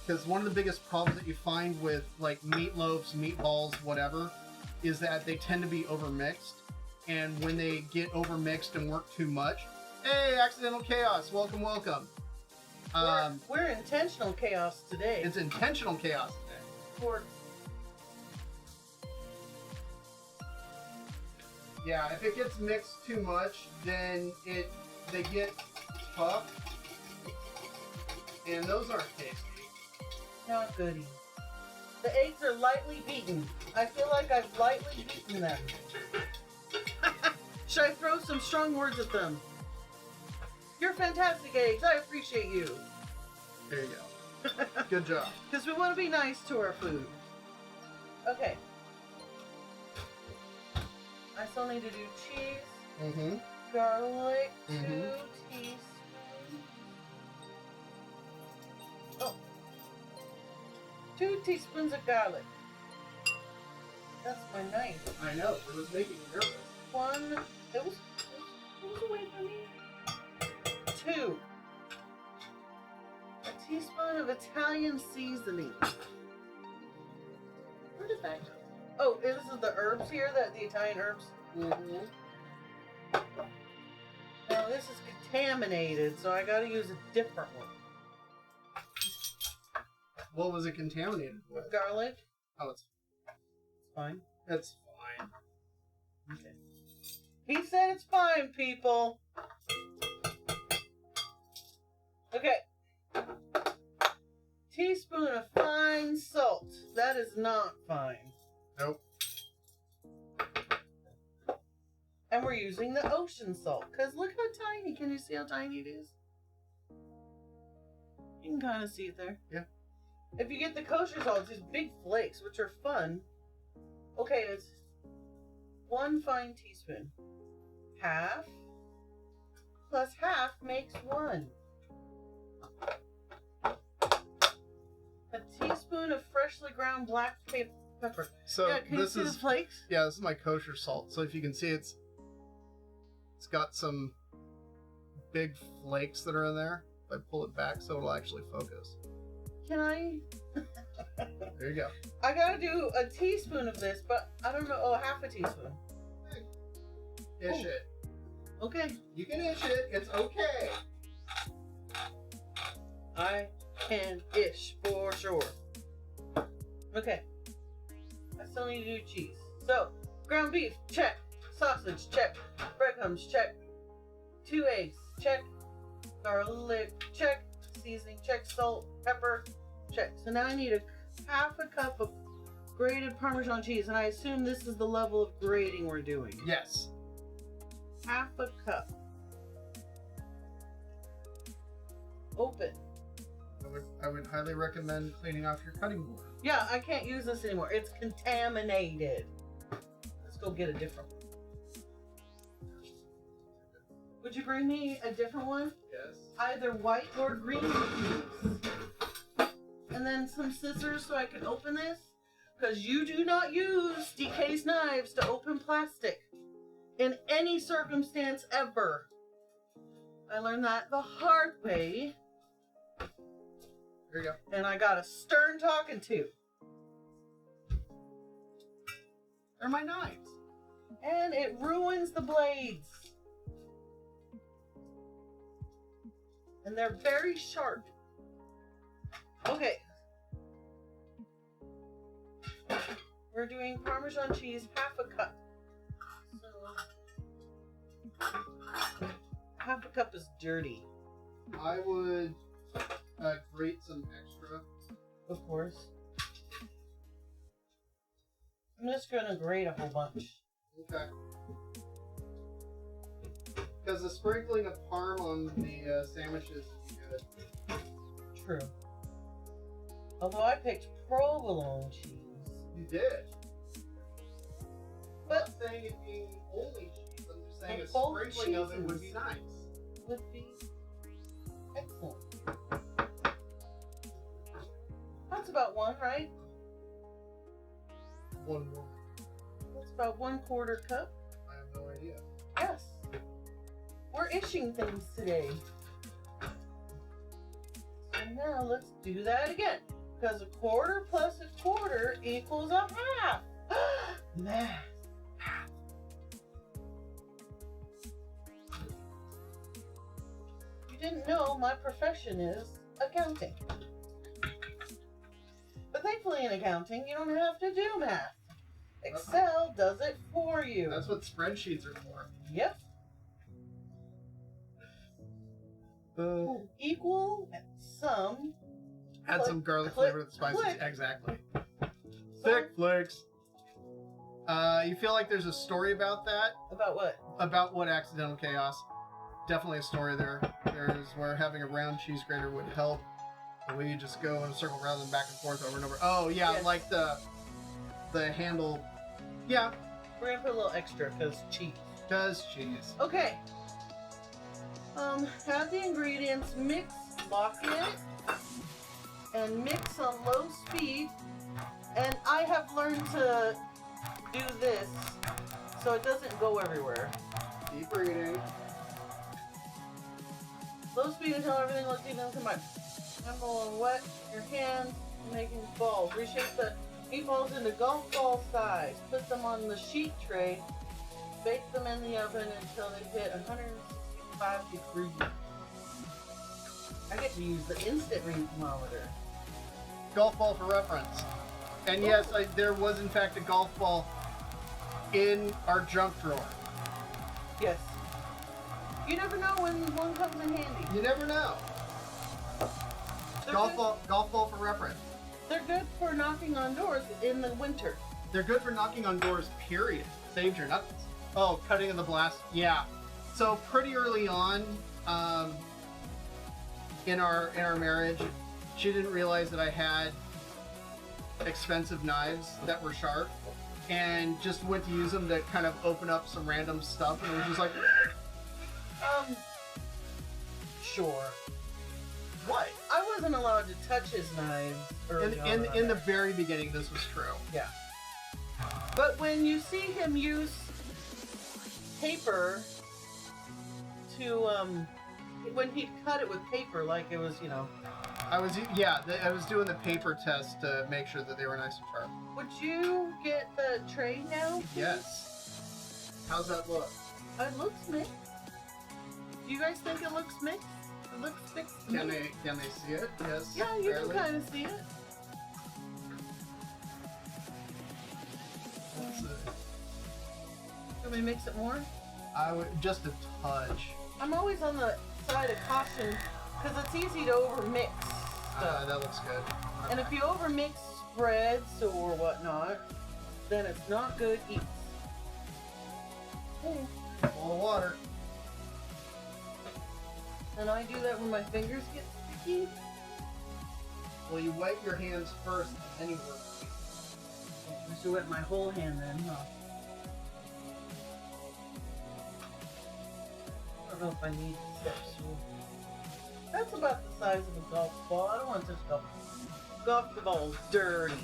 Because one of the biggest problems that you find with like meatloaves, meatballs, whatever, is that they tend to be overmixed. And when they get overmixed and work too much, hey, accidental chaos, welcome, welcome. We're intentional chaos today. It's intentional chaos today. Or yeah, if it gets mixed too much, then they get tough, and those aren't tasty. not goodies. The eggs are lightly beaten. I feel like I've lightly beaten them. Should I throw some strong words at them? You're fantastic, eggs. I appreciate you. There you go. Good job. Because we want to be nice to our food. Okay. I still need to do cheese, Mm-hmm. garlic, Mhm. 2 teaspoons. Oh. 2 teaspoons of garlic. That's my knife. I know. It was making me nervous. 1. It was away from me. 2. A teaspoon of Italian seasoning. Where did that go? Oh, this is the herbs here, the Italian herbs. Mm-hmm. Now this is contaminated, so I gotta use a different one. What was it contaminated with? Garlic. Oh, it's Fine. That's fine. Okay. He said it's fine, people. Okay. Teaspoon of fine salt. That is not fine. Nope. And we're using the ocean salt. Because look how tiny. Can you see how tiny it is? You can kind of see it there. Yeah. If you get the kosher salt, it's these big flakes, which are fun. Okay, it's 1 fine teaspoon. Half plus half makes 1. A teaspoon of freshly ground black pepper. So Yeah, can you this see the is flakes? yeah, this is my kosher salt. So if you can see, it's got some big flakes that are in there. If I pull it back, so it'll actually focus. Can I? There you go. I gotta do a teaspoon of this, but I don't know. Oh, half a teaspoon. Ish Oh. it. Okay. You can ish it. It's okay. I can ish for sure. Okay. I still need to do cheese. So, ground beef, check. Sausage, check. Breadcrumbs, check. 2 eggs, check. Garlic, check. Seasoning, check. Salt, pepper, check. So now I need half a cup of grated Parmesan cheese, and I assume this is the level of grating we're doing. Yes. Half a cup. Open. I would highly recommend cleaning off your cutting board. Yeah, I can't use this anymore. It's contaminated. Let's go get a different one. Would you bring me a different one? Yes. Either white or green, please. And then some scissors so I can open this. Because you do not use Decay's knives to open plastic. In any circumstance ever. I learned that the hard way. There you go. And I got a stern talking to. They're my knives. And it ruins the blades. And they're very sharp. Okay. We're doing Parmesan cheese, half a cup. So, half a cup is dirty. I would grate some extra. Of course. I'm just gonna grate a whole bunch. Okay. Because the sprinkling of parm on the sandwiches is good. True. Although I picked provolone cheese. You did. But I'm not saying it being only cheese. I'm just saying And a both sprinkling of it would be cheeses. nice. would be excellent. That's about one, right? One more. That's about 1/4 cup. I have no idea. Yes. We're ishing things today. So now let's do that again. Because 1/4 plus 1/4 equals 1/2. Math. You didn't know my profession is accounting. But thankfully in accounting, you don't have to do math. Excel does it for you. That's what spreadsheets are for. Yep. Equal sum. Add some garlic click, flavor to the spices. click. Exactly. sum- Thick flakes. You feel like there's a story about that? About what? About what accidental chaos? Definitely a story there. There's where having a round cheese grater would help. The way you just go in a circle rather than back and forth over and over. Oh yeah, Yes. like the handle. Yeah, We're gonna put a little extra because cheese. does cheese. Okay. Have the ingredients mix, lock it, and mix on low speed. And I have learned to do this so it doesn't go everywhere. Keep reading. Low speed until everything looks even combined. Handle and wet your hands, making balls. Reshape the meatballs into golf ball size. Put them on the sheet tray. Bake them in the oven until they hit 165 degrees. I get to use the instant ring thermometer. Golf ball for reference. And yes, there was in fact a golf ball in our junk drawer. Yes. You never know when one comes in handy. You never know. They're Golf good- ball for reference. They're good for knocking on doors in the winter. They're good for knocking on doors, period. Saved your nuts. Oh, cutting in the blast. Yeah. So pretty early on, in our marriage, she didn't realize that I had expensive knives that were sharp, and just went to use them to kind of open up some random stuff, and it was just like, Sure. what? I wasn't allowed to touch his knives early on. In the very beginning, this was true. Yeah. But when you see him use paper to, when he'd cut it with paper, like it was, I was doing the paper test to make sure that they were nice and sharp. would you get the tray now? Please? Yes. How's that look? It looks mixed. Do you guys think it looks mixed? It looks mixed to Can me. they see it? Yes. Yeah, you barely. can kind of see it. Let's see. Can we mix it more? I would just a touch. I'm always on the side of caution because it's easy to overmix stuff. That looks good. And if you overmix spreads or whatnot, then it's not good eats. Okay. Full of water. And I do that when my fingers get sticky. Well, you wipe your hands first, and then you work. I should wet my whole hand then, huh? I don't know if I need steps. That's about the size of a golf ball. I don't want to touch golf ball's dirty.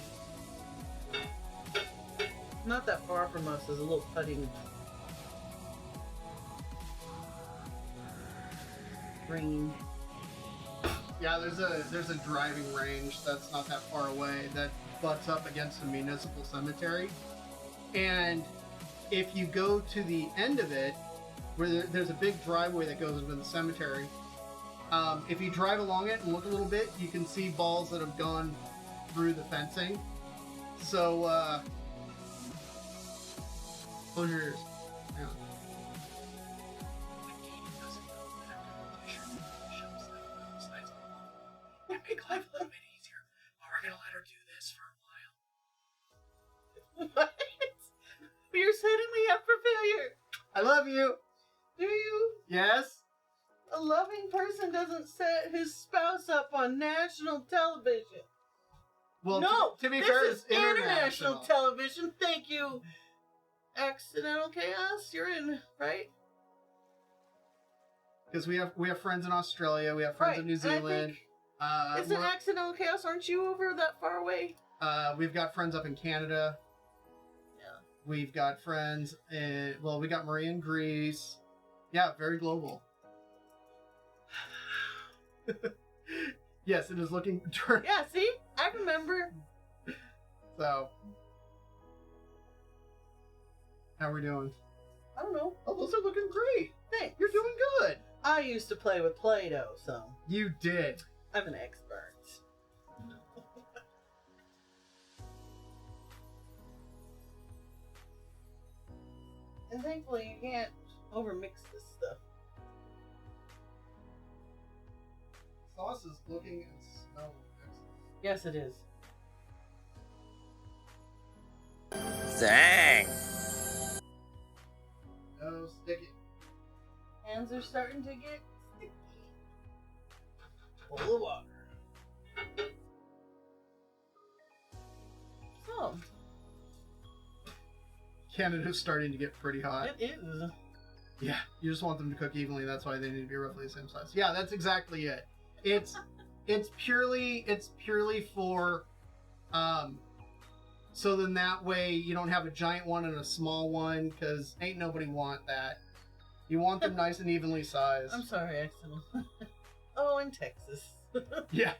Not that far from us is a little putting green. Yeah, there's a driving range that's not that far away that butts up against a municipal cemetery, and if you go to the end of it, where there's a big driveway that goes into the cemetery, if you drive along it and look a little bit, you can see balls that have gone through the fencing. So, close your ears. Yeah. Make life a little bit easier, but we're gonna let her do this for a while. What? You're setting me up for failure. I love you. Do you? Yes. A loving person doesn't set his spouse up on national television. Well, no, to be this fair, is it's international. television. Thank you, Accidental Chaos. You're in, right? Because we have friends in Australia, we have friends in New Zealand. Isn't Accidental Chaos? Aren't you over that far away? We've got friends up in Canada. Yeah. We've got friends in, well, we got Marie in Greece. Yeah, very global. Yes, it is looking. Yeah, see? I remember. So, how are we doing? I don't know. Oh, those are looking great. Thanks. You're doing good. I used to play with Play-Doh, so You did. I'm an expert. And thankfully, you can't overmix this stuff. Sauce is looking and smelling excellent. Yes, it is. Dang. No, stick it. Hands are starting to get sticky. Full of water. So, Canada's starting to get pretty hot. it is. Yeah, you just want them to cook evenly. That's why they need to be roughly the same size. Yeah, that's exactly it. It's purely for so then that way you don't have a giant one and a small one, because ain't nobody want that. You want them nice and evenly sized. I'm sorry, Axel. Oh, in Texas. Yeah,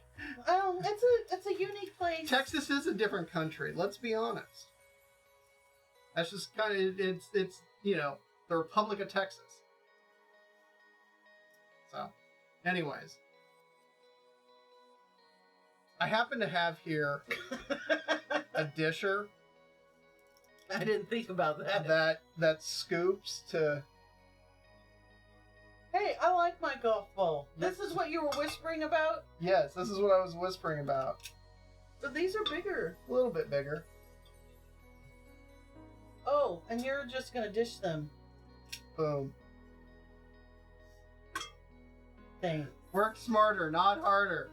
It's a unique place. Texas is a different country. Let's be honest. That's just kind of it's you know, the Republic of Texas. So, anyways, I happen to have here a disher I didn't think about that. that scoops to. Hey, I like my golf ball. This is what you were whispering about? Yes, this is what I was whispering about. But these are bigger. A little bit bigger. Oh, and you're just gonna dish them. Boom. Thanks. Work smarter, not harder.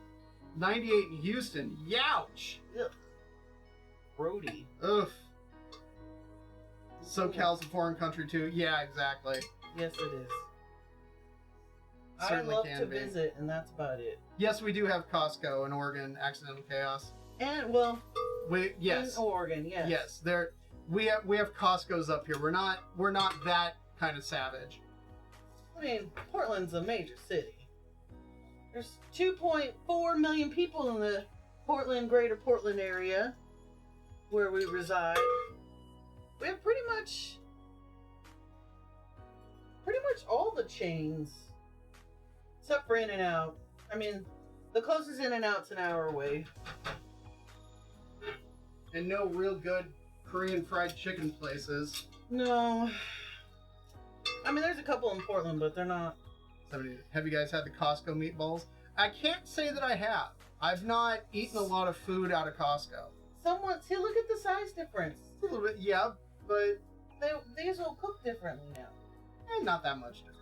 98 in Houston. Youch. Ugh. Brody. Oof. SoCal's a foreign country too. Yeah, exactly. Yes, it is. Certainly I love can to be. visit, and that's about it. Yes, we do have Costco in Oregon. Accidental Chaos. And well, Yes. in Oregon, yes. Yes. There. We have Costco's up here. We're not that kind of savage. I mean, Portland's a major city. There's 2.4 million people in the Greater Portland area where we reside. We have pretty much all the chains, except for In-N-Out. I mean, the closest In-N-Out's an hour away. And no real good Korean fried chicken places. No. I mean, there's a couple in Portland, but they're not. Have you guys had the Costco meatballs? I can't say that I have. I've not eaten a lot of food out of Costco. Somewhat. See, look at the size difference. A little bit, yeah, but These will cook differently now. not that much different.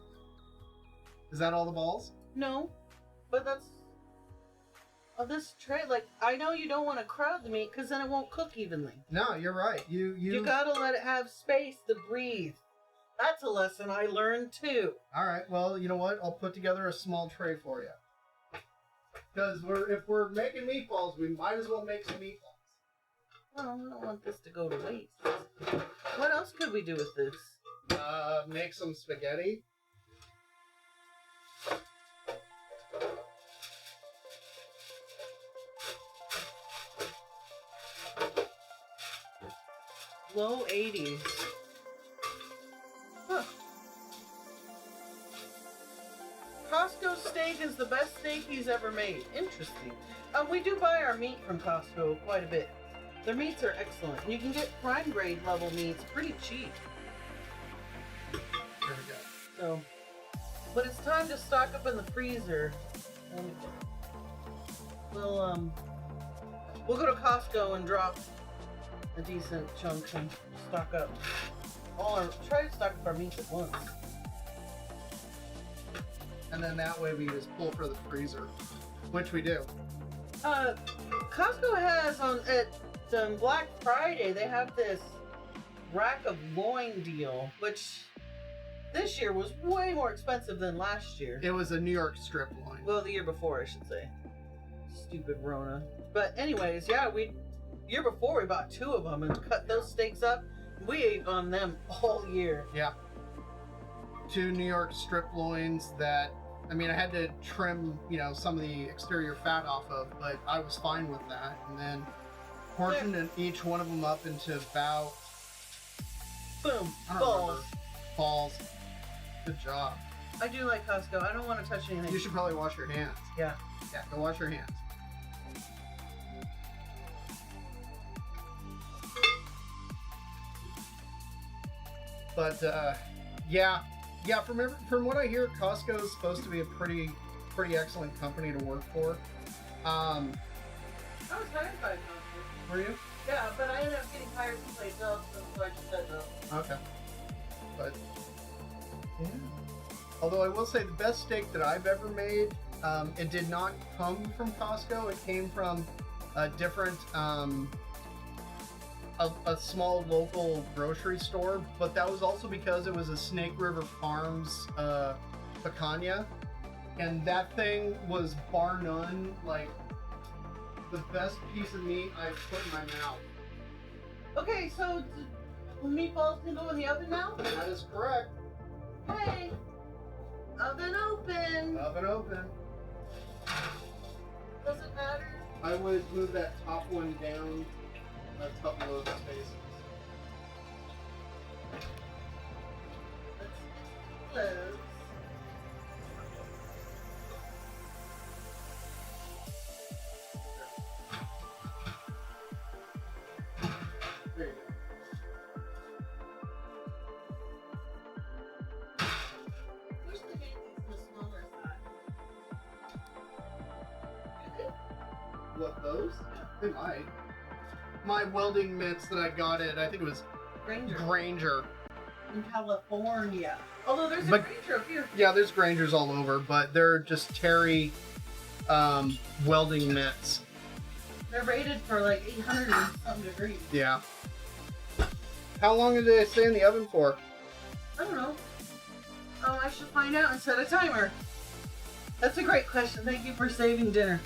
Is that all the balls? No, but that's this tray. Like, I know you don't want to crowd the meat because then it won't cook evenly. No, you're right. You gotta let it have space to breathe. That's a lesson I learned too. All right. Well, you know what? I'll put together a small tray for you. Because if we're making meatballs, we might as well make some meatballs. Well, I don't want this to go to waste. What else could we do with this? Make some spaghetti. Low 80s. Huh. Costco steak is the best steak he's ever made. Interesting. We do buy our meat from Costco quite a bit. Their meats are excellent. You can get prime grade level meats pretty cheap. There we go. So, but it's time to stock up in the freezer. We'll go to Costco and drop a decent chunk and stock up. Try to stock up our meats at once. And then that way we just pull for the freezer, which we do. Costco has at Black Friday, they have this rack of loin deal, which this year was way more expensive than last year. It was a New York strip loin. Well, the year before, I should say. Stupid Rona. But anyways, yeah, year before we bought 2 of them and cut those steaks up. We ate on them all year. Yeah. 2 New York strip loins that, I mean, I had to trim, some of the exterior fat off of, but I was fine with that. And then portioned each one of them up into about... Boom. I don't Balls. remember. Balls. Good job. I do like Costco. I don't want to touch anything. You should probably wash your hands. Yeah. Yeah, go wash your hands. But yeah, from what I hear, Costco is supposed to be a pretty excellent company to work for. I was hired by Costco. Were you? Yeah, but I ended up getting hired someplace else, so I just said no. Okay. But yeah. Although I will say the best steak that I've ever made, it did not come from Costco. It came from a different, a small local grocery store. But that was also because it was a Snake River Farms picanha, and that thing was bar none like the best piece of meat I've put in my mouth. Okay, so meatballs can go in the oven now? That is correct. Hey, oven open. Oven open. Does it matter? I would move that top one down a couple of spaces. Let's close. There you go. Wish they made these the smaller size. Do What, those? They might. My welding mitts that I got at, I think it was they? Granger. Granger. In California. Although there's a But- Granger up here. Yeah, there's Grangers all over, but they're just Terry welding mitts. They're rated for like 800 and some degrees. Yeah. How long did they stay in the oven for? I don't know. Oh, I should find out and set a timer. That's a great question. Thank you for saving dinner.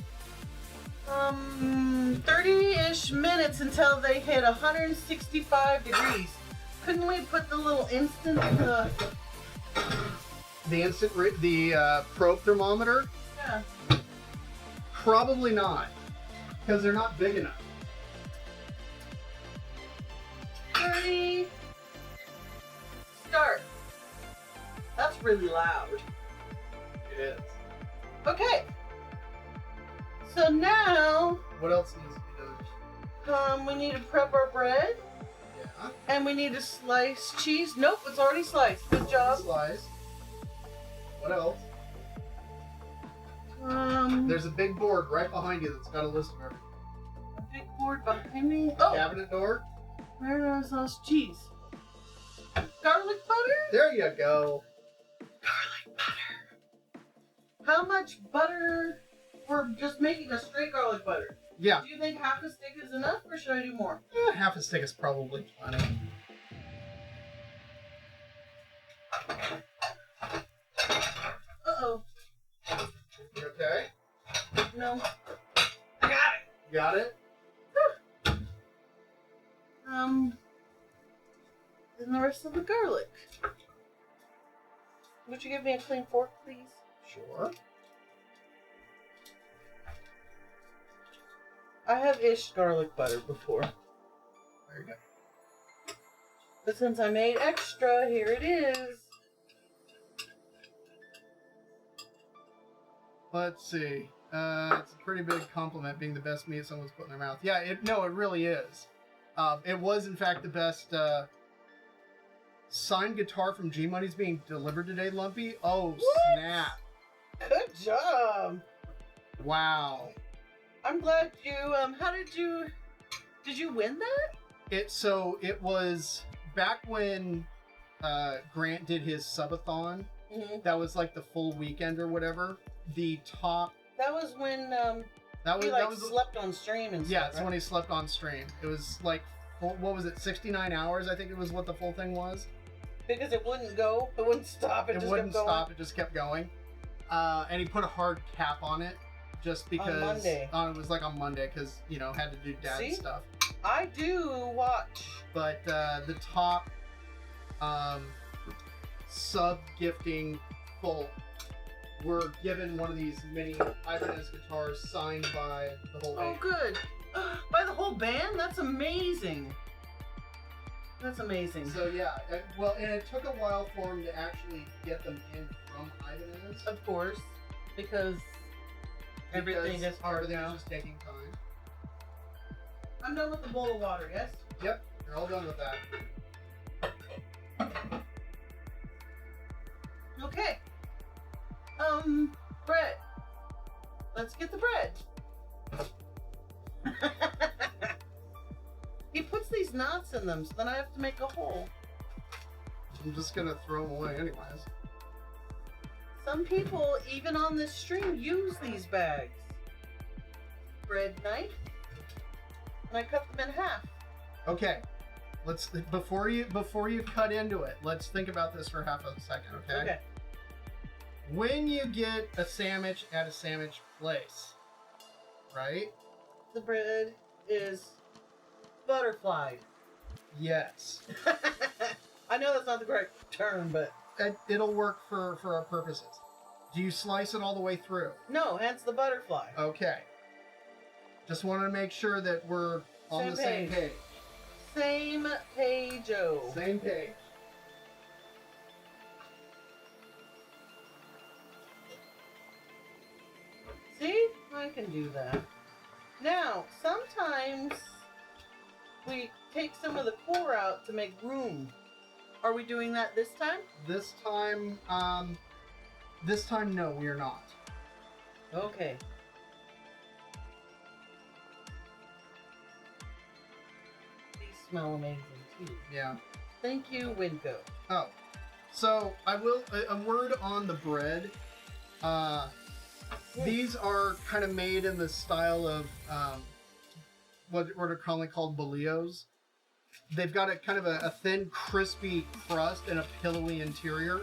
30-ish minutes until they hit 165 degrees. Couldn't we put the little instant, The probe thermometer? yeah. Probably not, because they're not big enough. 30. Start. That's really loud. It is. Okay. So now, What else needs to be done? we need to prep our bread, Yeah. and we need to slice cheese. Nope, it's already sliced. Good job. Slice. What else? There's a big board right behind you that's got a list of everything. A big board behind me. Oh, Cabinet door. where is those cheese? Garlic butter? There you go. Garlic butter. How much butter? We're just making a straight garlic butter. Yeah. Do you think half a stick is enough, or should I do more? Half a stick is probably plenty. Uh-oh. You okay? No. I got it. Got it? And the rest of the garlic. Would you give me a clean fork, please? Sure. I have ished garlic butter before. There you go. But since I made extra, here it is. Let's see. It's a pretty big compliment being the best meat someone's put in their mouth. Yeah, it really is. It was, in fact, the best signed guitar from G Money's being delivered today, Lumpy. Oh, What? snap. Good job. Wow. I'm glad you, did you win that? It was back when Grant did his subathon. Mm-hmm. That was like the full weekend or whatever. The top, That was when, was slept on stream and stuff. Yeah, it's when he slept on stream. It was like, what was it, 69 hours? I think it was what the full thing was. Because it wouldn't go, it wouldn't stop, it wouldn't stop, it just kept going. And he put a hard cap on it, just because. On Monday. It was like on Monday, because, you know, had to do dad stuff. I do watch. But the top sub-gifting folk were given one of these mini Ibanez guitars signed by the whole band. Oh, good. By the whole band? That's amazing. That's amazing. So, yeah. Well, and it took a while for him to actually get them in from Ibanez. Of course. Because everything is hard now. Just taking time. I'm done with the bowl of water, yes? Yep. You're all done with that. Okay. Bread. Let's get the bread. He puts these knots in them, so then I have to make a hole. I'm just gonna throw them away anyways. Some people, even on this stream, use these bags. Bread knife. And I cut them in half. Okay. Let's before you cut into it, let's think about this for half a second, okay? Okay. When you get a sandwich at a sandwich place, right? The bread is butterflied. Yes. I know that's not the correct term, but it'll work for our purposes. Do you slice it all the way through? no, hence the butterfly. Okay. Just wanted to make sure that we're on the same page. Same page-o. Same page. See? I can do that. Now, sometimes we take some of the core out to make room. Are we doing that this time? This time, no, we are not. Okay. These smell amazing too. Yeah. Thank you, Winco. Oh, so I will a word on the bread. These are kind of made in the style of what are commonly called bolillos. They've got a kind of a thin, crispy crust and a pillowy interior.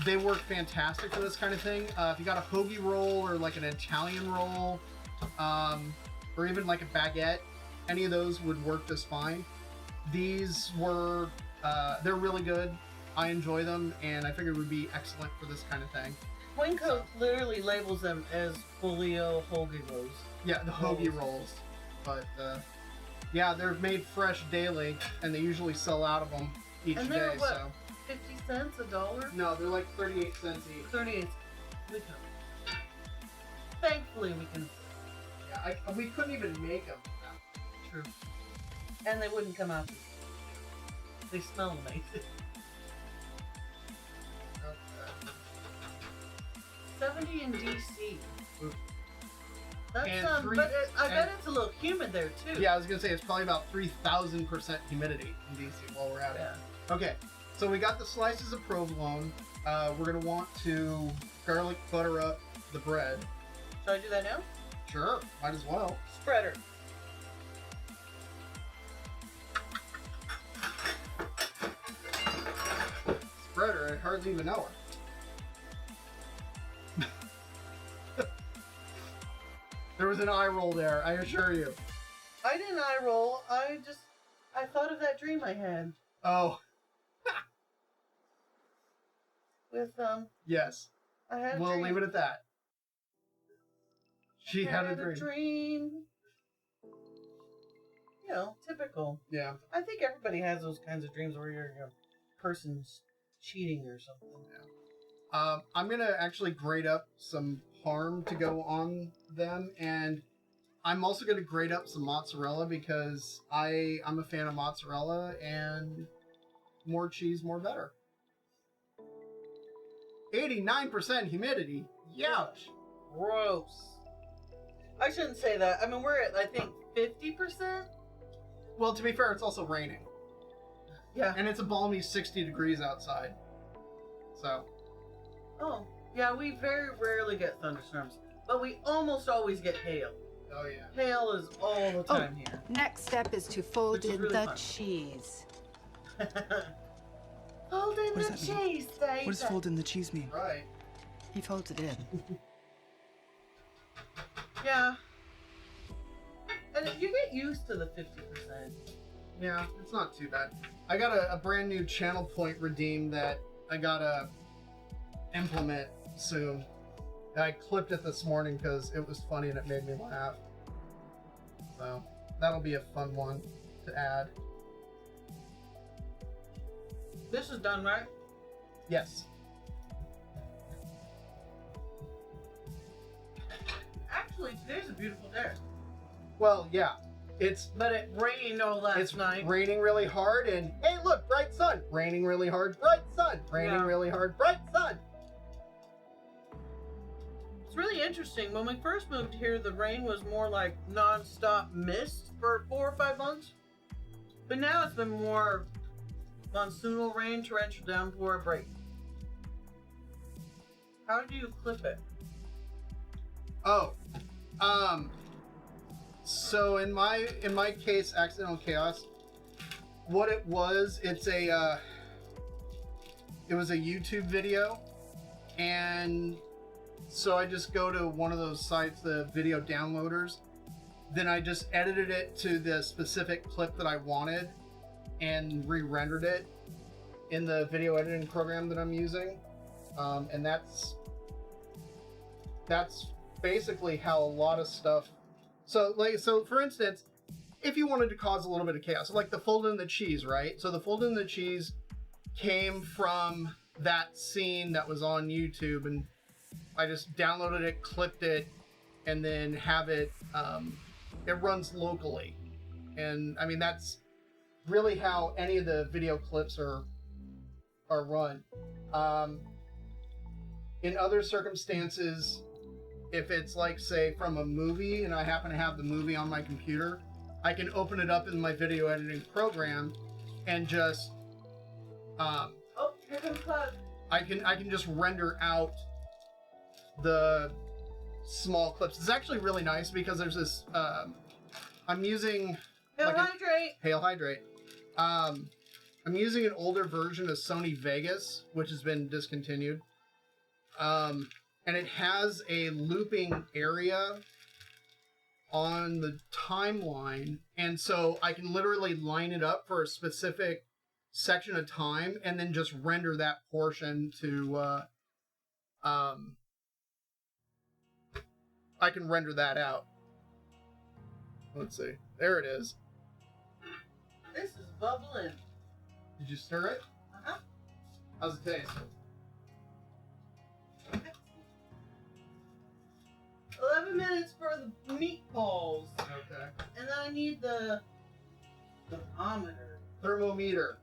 They work fantastic for this kind of thing. If you got a hoagie roll or like an Italian roll, or even like a baguette, any of those would work just fine. These were, they're really good. I enjoy them, and I figured would be excellent for this kind of thing. Winco literally labels them as bolillo hoagie rolls. Yeah, the hoagie rolls. But, yeah, they're made fresh daily, and they usually sell out of them each and day, they're what, so... 50 cents, $1? No, they're like 38 cents each. 38. We can. Thankfully, we can. Yeah, we couldn't even make them. True. And they wouldn't come out. They smell amazing. Okay. 70 in DC. Ooh. That's And but I bet it's a little humid there too. Yeah, I was gonna say it's probably about 3,000% humidity in DC while we're at it. Okay, so we got the slices of provolone. We're gonna want to garlic butter up the bread. Should I do that now? Sure, might as well. Spreader. Spreader, I hardly even know her. There was an eye roll there, I assure you. I didn't eye roll. I thought of that dream I had Oh, with yes. I had a We'll dream. leave it at that. She had a dream. You know, typical. Yeah. I think everybody has those kinds of dreams where your person's cheating or something. Yeah. I'm gonna actually grate up some parm to go on them, and I'm also gonna grate up some mozzarella because I'm a fan of mozzarella, and more cheese, more better. 89% humidity. Youch. Gross. I shouldn't say that. I mean, we're at, I think, 50%? Well, to be fair, it's also raining. Yeah. And it's a balmy 60 degrees outside. So. Oh, yeah, we very rarely get thunderstorms, but we almost always get hail. Oh yeah. Hail is all the time here. Next step is to fold Which is in really the fun. cheese. Fold in What does the that mean? cheese, Dave. What does fold in the cheese mean? Right. He folds it in. Yeah. And you get used to the 50%. Yeah, it's not too bad. I got a brand new channel point redeemed that I gotta implement soon. I clipped it this morning because it was funny and it made me laugh. So that'll be a fun one to add. This is done, right? Yes. Actually, today's a beautiful day. Well, yeah. But it rained all last It's night. raining really hard and hey look, bright sun. Raining really hard, bright sun. Raining Yeah. really hard, bright sun. It's really interesting. When we first moved here, the rain was more like non-stop mist for 4 or 5 months. But now it's been more monsoonal rain, torrential downpour, break. How do you clip it? Oh. So in my case, Accidental Chaos, what it was a YouTube video, and so I just go to one of those sites, the video downloaders, then I just edited it to the specific clip that I wanted and re-rendered it in the video editing program that I'm using, and that's basically how a lot of stuff. So for instance, if you wanted to cause a little bit of chaos, like the fold in the cheese, right? So the fold in the cheese came from that scene that was on YouTube, and I just downloaded it, clipped it, and then have it. It runs locally, and I mean that's really how any of the video clips are run. In other circumstances, if it's like, say, from a movie and I happen to have the movie on my computer, I can open it up in my video editing program and just Oh, here comes Pug. I can just render out the small clips. It's actually really nice because there's this I'm using Hail like hydrate. Hail Hydrate. I'm using an older version of Sony Vegas, which has been discontinued. And it has a looping area on the timeline, and so I can literally line it up for a specific section of time and then just render that portion to I can render that out. Let's see. There it is. This is bubbling. Did you stir it? Uh-huh. How's it taste? 11 minutes for the meatballs. Okay. And then I need the thermometer. Thermometer.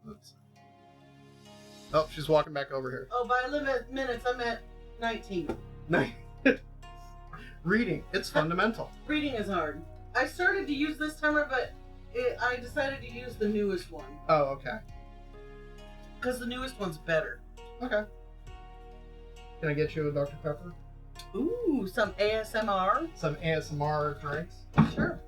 Let's see. Oh, she's walking back over here. Oh, by 11 minutes, I'm at 19. Nice. Reading. It's fundamental. Reading is hard. I started to use this timer, but I decided to use the newest one. Oh, okay. Because the newest one's better. Okay. Can I get you a Dr. Pepper? Ooh, some ASMR. Some ASMR drinks? Sure.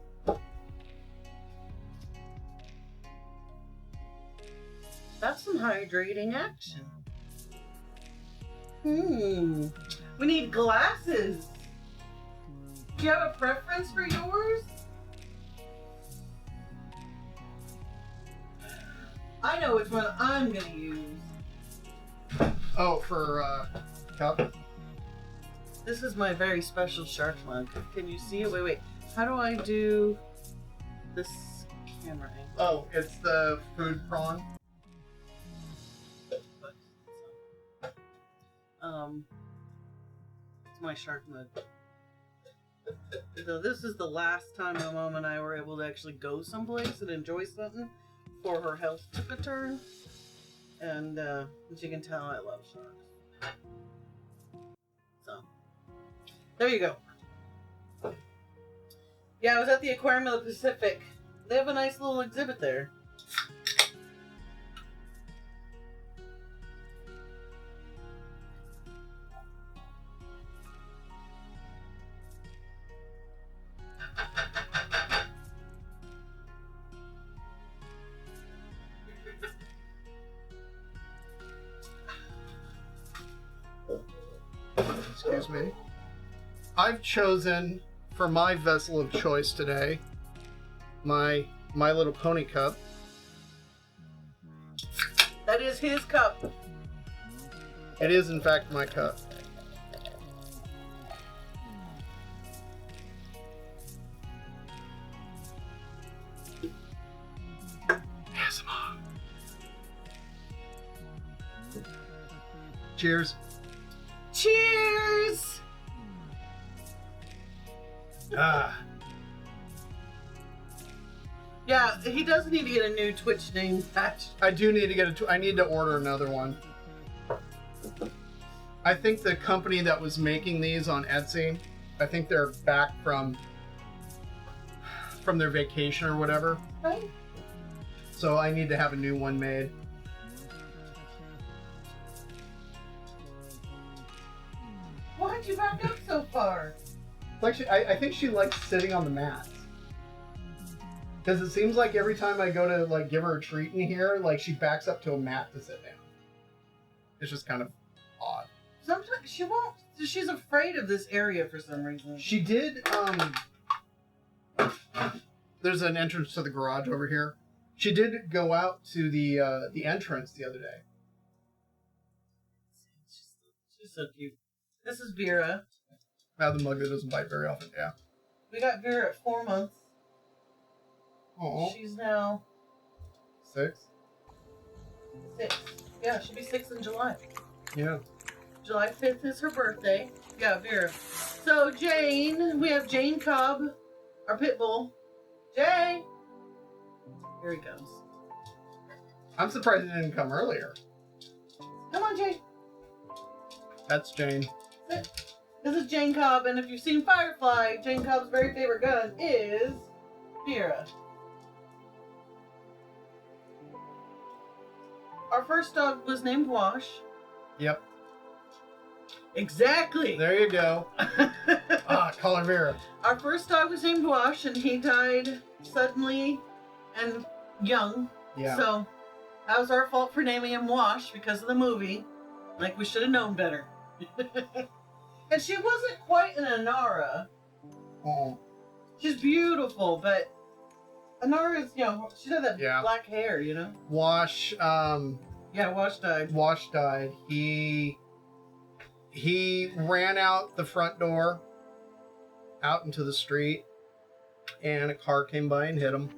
That's some hydrating action. We need glasses. Do you have a preference for yours? I know which one I'm gonna use. Oh, for cup? This is my very special shark mug. Can you see it? Wait. How do I do this camera angle? Oh, it's the food prawn. It's my shark mug. So this is the last time my mom and I were able to actually go someplace and enjoy something before her health took a turn. And as you can tell, I love sharks. So, there you go. Yeah, I was at the Aquarium of the Pacific. They have a nice little exhibit there. Excuse me. I've chosen for my vessel of choice today my My Little Pony cup. That is his cup. It is, in fact, my cup. ASMR. Cheers. Cheers! Ah. Yeah, he does need to get a new Twitch name patch. I do need to get I need to order another one. I think the company that was making these on Etsy, I think they're back from their vacation or whatever. Right? So I need to have a new one made. Why'd you back up so far? Like I think she likes sitting on the mat. Because it seems like every time I go to like give her a treat in here, like she backs up to a mat to sit down. It's just kind of odd. Sometimes she won't. She's afraid of this area for some reason. She did. There's an entrance to the garage over here. She did go out to the entrance the other day. She's so cute. This is Vera. Now the mugger doesn't bite very often. Yeah. We got Vera at 4 months. Oh. She's now 6. 6. Yeah, she'll be 6 in July. Yeah. July 5th is her birthday. Yeah, Vera. So Jane, we have Jane Cobb, our pit bull. Jay! Here he comes. I'm surprised it didn't come earlier. Come on, Jay. That's Jane. This is Jane Cobb, and if you've seen Firefly, Jane Cobb's very favorite gun is Vera. Our first dog was named Wash. Yep. Exactly. There you go. Call her Vera. Our first dog was named Wash, and he died suddenly and young. Yeah. So that was our fault for naming him Wash because of the movie. Like, we should have known better. And she wasn't quite an Anara. Oh. She's beautiful, but Anara's, she had that Yeah. black hair, Wash. Yeah, Wash died. Wash died. He ran out the front door, out into the street, and a car came by and hit him.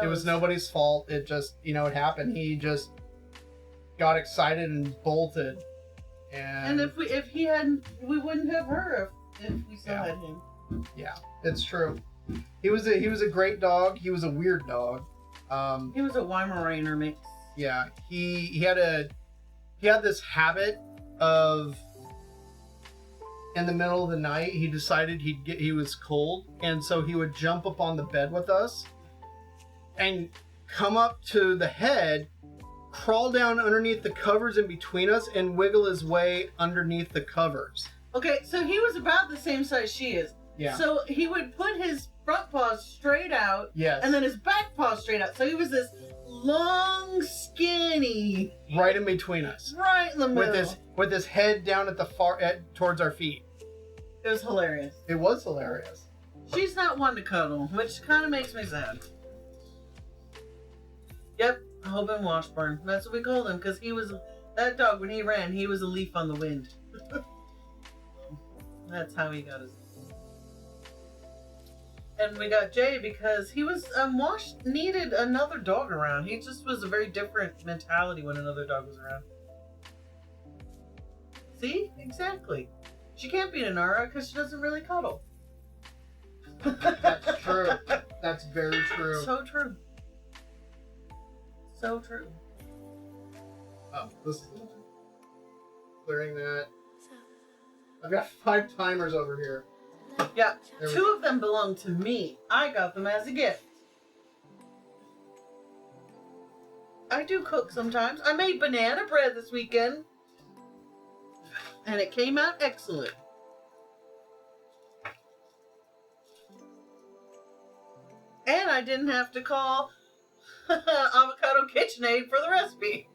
It was nobody's fault. It just, it happened. He just got excited and bolted. And if he hadn't, we wouldn't have her if we still had him. Yeah, it's true. He was a great dog. He was a weird dog. He was a Weimaraner mix. Yeah, he had this habit of, in the middle of the night, he decided he was cold, and so he would jump up on the bed with us and come up to the head, crawl down underneath the covers in between us, and wiggle his way underneath the covers. Okay, so he was about the same size she is. Yeah. So he would put his front paws straight out. Yes. And then his back paws straight out. So he was this long, skinny. Right in between us. Right in the middle. With his head down at the towards our feet. It was hilarious. It was hilarious. She's not one to cuddle, which kind of makes me sad. Yep, Hope and Washburn. That's what we called him, because that dog, when he ran, he was a leaf on the wind. That's how he got his. And we got Jay because he was, Wash needed another dog around. He just was a very different mentality when another dog was around. See? Exactly. She can't be an Anara because she doesn't really cuddle. That's true. That's very true. So true. So true. Oh, this is clearing that. I've got 5 timers over here. Yeah, There we 2 go. of them belong to me. I got them as a gift. I do cook sometimes. I made banana bread this weekend. And it came out excellent. And I didn't have to call Avocado KitchenAid for the recipe.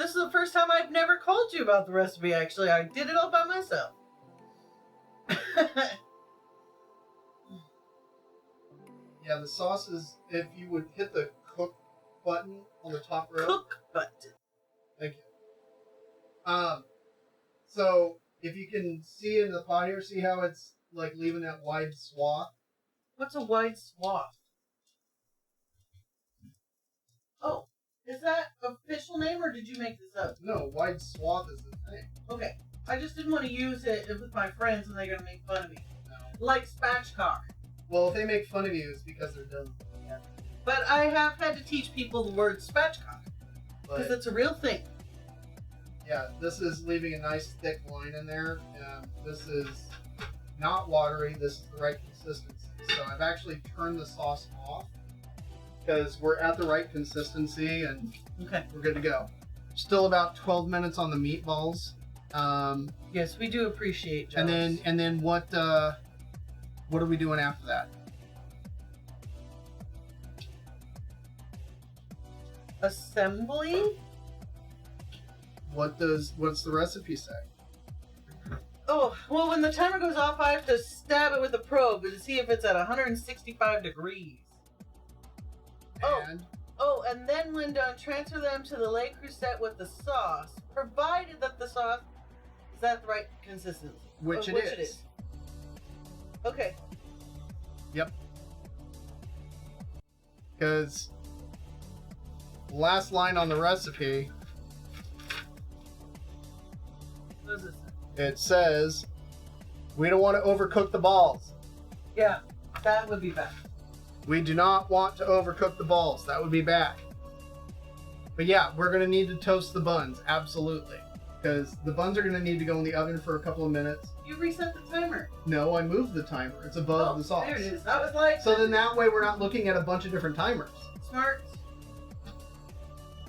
This is the first time I've never called you about the recipe, actually. I did it all by myself. Yeah, the sauce is, if you would hit the cook button on the top row. Cook button. Thank you. So if you can see in the pot here, see how it's like leaving that wide swath? What's a wide swath? Oh, is that official name or did you make this up? No, wide swath is the thing. Okay. I just didn't want to use it with my friends and they're going to make fun of me. No. Like spatchcock. Well, if they make fun of you, it's because they're dumb. Yeah. But I have had to teach people the word spatchcock. Because But it's a real thing. yeah, this is leaving a nice thick line in there. This is not watery. This is the right consistency. So I've actually turned the sauce off because we're at the right consistency and Okay. we're good to go. Still about 12 minutes on the meatballs. Yes, we do appreciate Josh. And then what are we doing after that? Assembling? What's the recipe say? Oh, well, when the timer goes off, I have to stab it with a probe to see if it's at 165 degrees. Oh. And Oh, and then when done, transfer them to the Le Creuset with the sauce, provided that the sauce is at the right consistency. which Which it it is. is. Okay. Yep. Because last line on the recipe, What does this say? it says, we don't want to overcook the balls. Yeah, that would be bad. We do not want to overcook the balls. That would be bad. But yeah, we're going to need to toast the buns. Absolutely. Because the buns are going to need to go in the oven for a couple of minutes. You reset the timer. No, I moved the timer. It's above the sauce. There it is. I was like, So then that way we're not looking at a bunch of different timers. smart.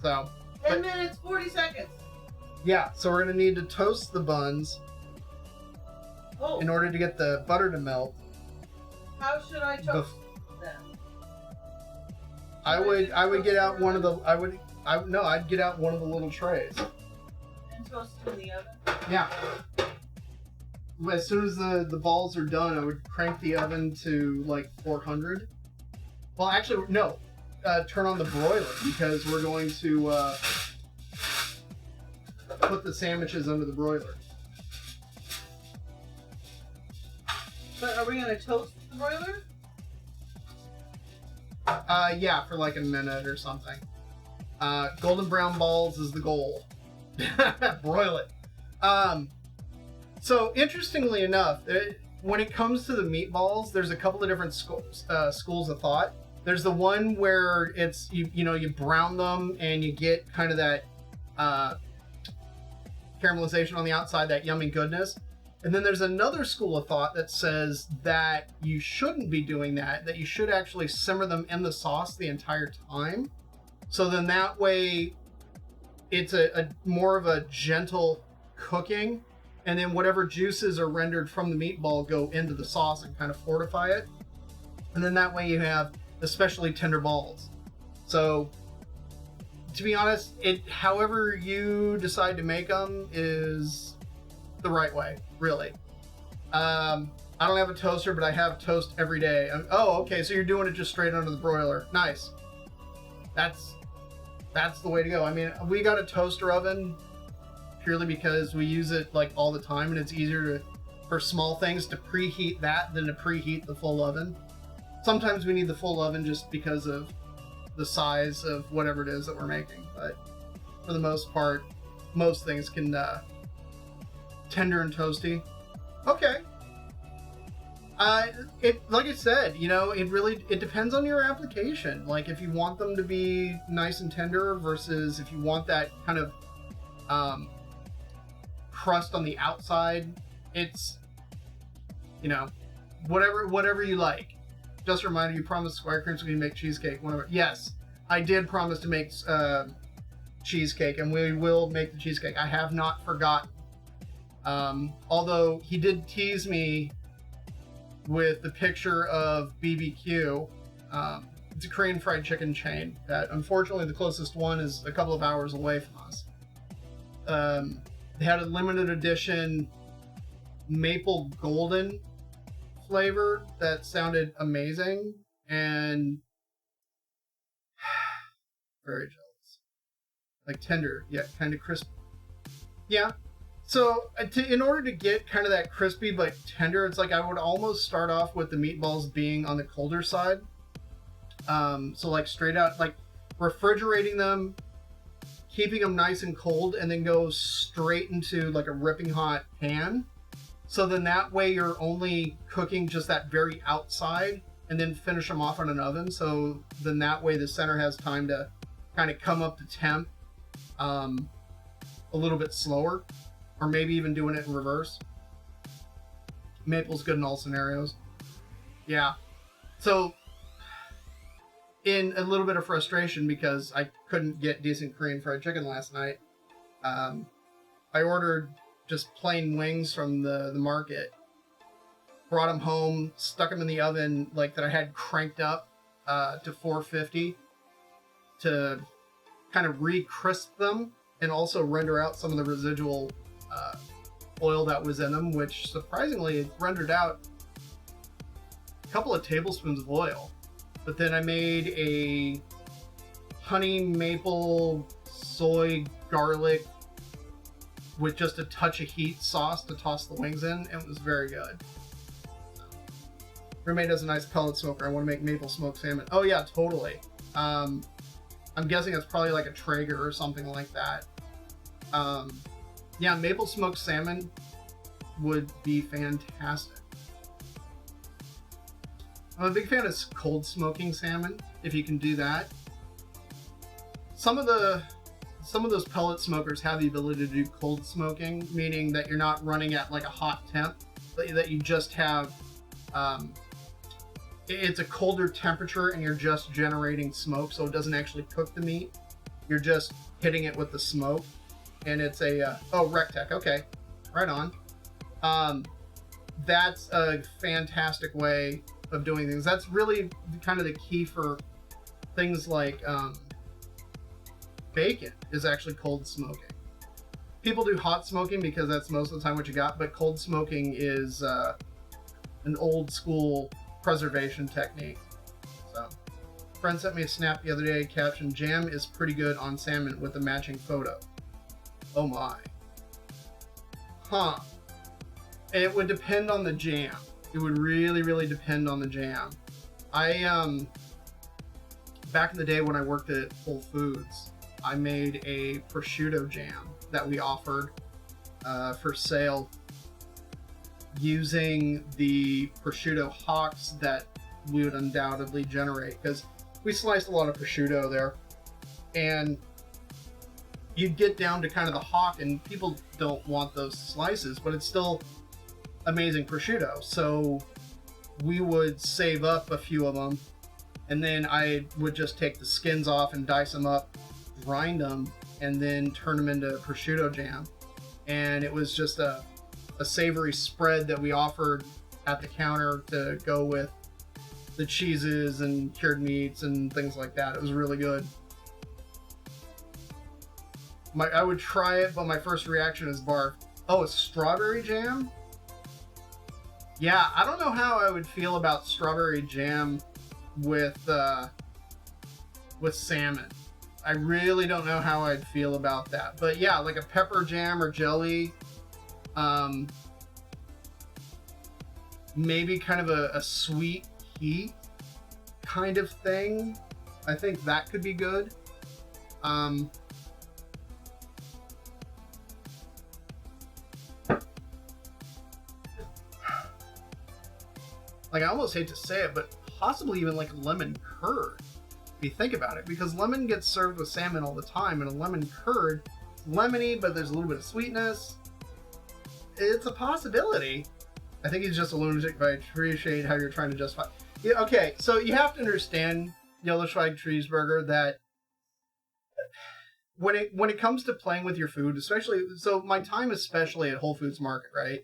So, 10 minutes, 40 seconds. yeah. So we're going to need to toast the buns Oh, in order to get the butter to melt. how should I toast them? I would get out one of the I'd get out one of the little trays. And toast them in the oven? Yeah. As soon as the balls are done, I would crank the oven to like 400. Well, actually, no. Turn on the broiler because we're going to put the sandwiches under the broiler. But are we going to toast the broiler? Yeah, for like a minute or something. Golden brown balls is the goal. Broil it. So interestingly enough, when it comes to the meatballs, there's a couple of different schools of thought. There's the one where it's you brown them and you get kind of that caramelization on the outside, that yummy goodness. And then there's another school of thought that says that you shouldn't be doing that you should actually simmer them in the sauce the entire time. So then that way it's a more of a gentle cooking, and then whatever juices are rendered from the meatball go into the sauce and kind of fortify it. And then that way you have especially tender balls. So to be honest, however you decide to make them is the right way, really. I don't have a toaster, but I have toast every day. Oh, okay, so you're doing it just straight under the broiler. Nice. That's the way to go. I mean, we got a toaster oven purely because we use it like all the time, and it's easier for small things to preheat that than to preheat the full oven. Sometimes we need the full oven just because of the size of whatever it is that we're making, but for the most part, most things can tender and toasty. Okay. Like I said, it depends on your application. Like if you want them to be nice and tender versus if you want that kind of crust on the outside, it's whatever you like. Just a reminder, you promised Squire Creams we make cheesecake. Whatever. Yes, I did promise to make cheesecake, and we will make the cheesecake. I have not forgotten. Although he did tease me with the picture of BBQ. It's a Korean fried chicken chain that unfortunately the closest one is a couple of hours away from us. They had a limited edition maple golden flavor that sounded amazing, and very jealous. Like tender, yet kind of crisp. Yeah. So in order to get kind of that crispy but tender, it's like I would almost start off with the meatballs being on the colder side. So like straight out, like refrigerating them, keeping them nice and cold, and then go straight into like a ripping hot pan. So then that way you're only cooking just that very outside, and then finish them off on an oven. So then that way the center has time to kind of come up to temp a little bit slower, or maybe even doing it in reverse. Maple's good in all scenarios. Yeah. So in a little bit of frustration because I couldn't get decent Korean fried chicken last night, I ordered just plain wings from the market, brought them home, stuck them in the oven like that I had cranked up to 450 to kind of re-crisp them and also render out some of the residual oil that was in them, which surprisingly it rendered out a couple of tablespoons of oil. But then I made a honey maple soy garlic with just a touch of heat sauce to toss the wings in, and it was very good. Roommate has a nice pellet smoker. I want to make maple smoked salmon. Oh yeah, totally. I'm guessing it's probably like a Traeger or something like that. Yeah, maple smoked salmon would be fantastic. I'm a big fan of cold smoking salmon, if you can do that. Some of those pellet smokers have the ability to do cold smoking, meaning that you're not running at like a hot temp, but that you just have, it's a colder temperature and you're just generating smoke, so it doesn't actually cook the meat. You're just hitting it with the smoke, and it's a, oh, Rectech, okay, right on. That's a fantastic way of doing things. That's really kind of the key for things like bacon is actually cold smoking. People do hot smoking because that's most of the time what you got, but cold smoking is an old school preservation technique. So, friend sent me a snap the other day, captioned, "Jam is pretty good on salmon with a matching photo." Oh my. Huh. It would depend on the jam. It would really, really depend on the jam. I, back in the day when I worked at Whole Foods, I made a prosciutto jam that we offered for sale using the prosciutto hocks that we would undoubtedly generate, because we sliced a lot of prosciutto there, and you'd get down to kind of the hock, and people don't want those slices, but it's still amazing prosciutto. So we would save up a few of them, and then I would just take the skins off and dice them up, grind them, and then turn them into prosciutto jam. And it was just a savory spread that we offered at the counter to go with the cheeses and cured meats and things like that. It was really good. I would try it, but my first reaction is barf. Oh, a strawberry jam? Yeah, I don't know how I would feel about strawberry jam with salmon. I really don't know how I'd feel about that. But yeah, like a pepper jam or jelly, maybe kind of a sweet heat kind of thing. I think that could be good. Like, I almost hate to say it, but possibly even like lemon curd, if you think about it, because lemon gets served with salmon all the time, and a lemon curd, it's lemony, but there's a little bit of sweetness. It's a possibility. I think he's just a lunatic, but I appreciate how you're trying to justify. Yeah, okay, so you have to understand, Yellow Schweig Cheeseburger, that when it comes to playing with your food, especially, so my time especially at Whole Foods Market, right?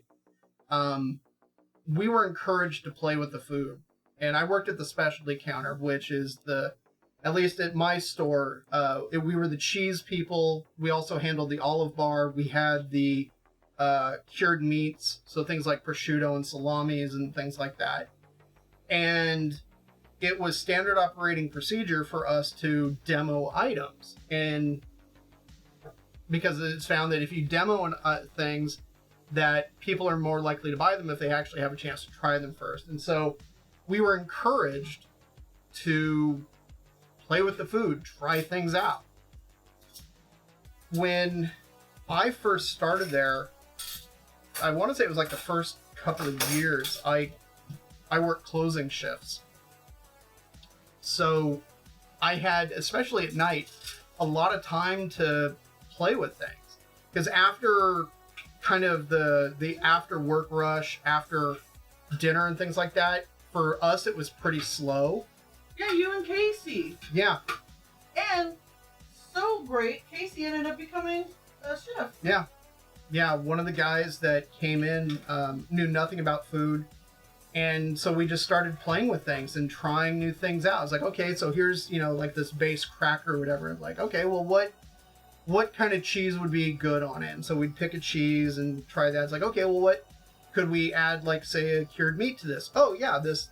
We were encouraged to play with the food. And I worked at the specialty counter, which is the at least at my store, we were the cheese people. We also handled the olive bar. We had the cured meats, so things like prosciutto and salamis and things like that. And it was standard operating procedure for us to demo items. And because it's found that if you demo things, that people are more likely to buy them if they actually have a chance to try them first. And so we were encouraged to play with the food, try things out. When I first started there, I want to say it was like the first couple of years, I worked closing shifts. So I had, especially at night, a lot of time to play with things. Because after kind of the after work rush, after dinner and things like that, for us it was pretty slow. Yeah, you and Casey. Yeah. And so great, Casey ended up becoming a chef. Yeah. Yeah, one of the guys that came in knew nothing about food. And so we just started playing with things and trying new things out. I was like, okay, so here's, like this base cracker or whatever. Like, okay, well, what kind of cheese would be good on it? And so we'd pick a cheese and try that. It's like, okay, well, what could we add, like, say, a cured meat to this? Oh, yeah, this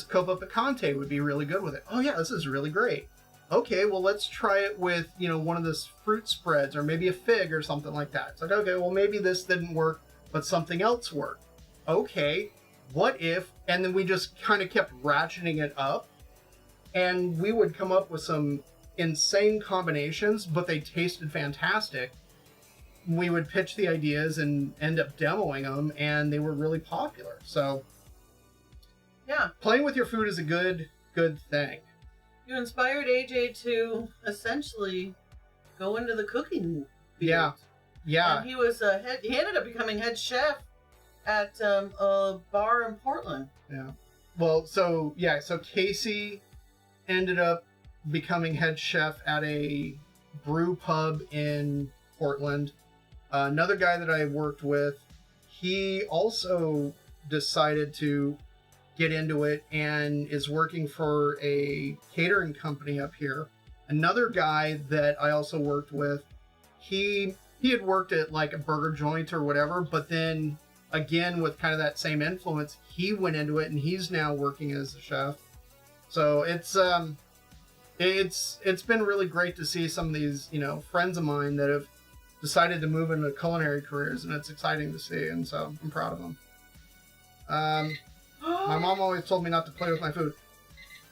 copa picante would be really good with it. Oh, yeah, this is really great. Okay, well, let's try it with, one of those fruit spreads or maybe a fig or something like that. It's like, okay, well, maybe this didn't work, but something else worked. Okay, what if, and then we just kind of kept ratcheting it up, and we would come up with some insane combinations, but they tasted fantastic. We would pitch the ideas and end up demoing them, and they were really popular. So, yeah, playing with your food is a good thing. You inspired AJ to essentially go into the cooking field. Yeah. And he was he ended up becoming head chef at a bar in Portland. Yeah. Well, so Casey ended up becoming head chef at a brew pub in Portland. Another guy that I worked with, he also decided to get into it and is working for a catering company up here. Another guy that I also worked with, he had worked at like a burger joint or whatever, but then again with kind of that same influence, he went into it and he's now working as a chef. So it's been really great to see some of these, friends of mine that have decided to move into culinary careers, and it's exciting to see, and so I'm proud of them. My mom always told me not to play with my food.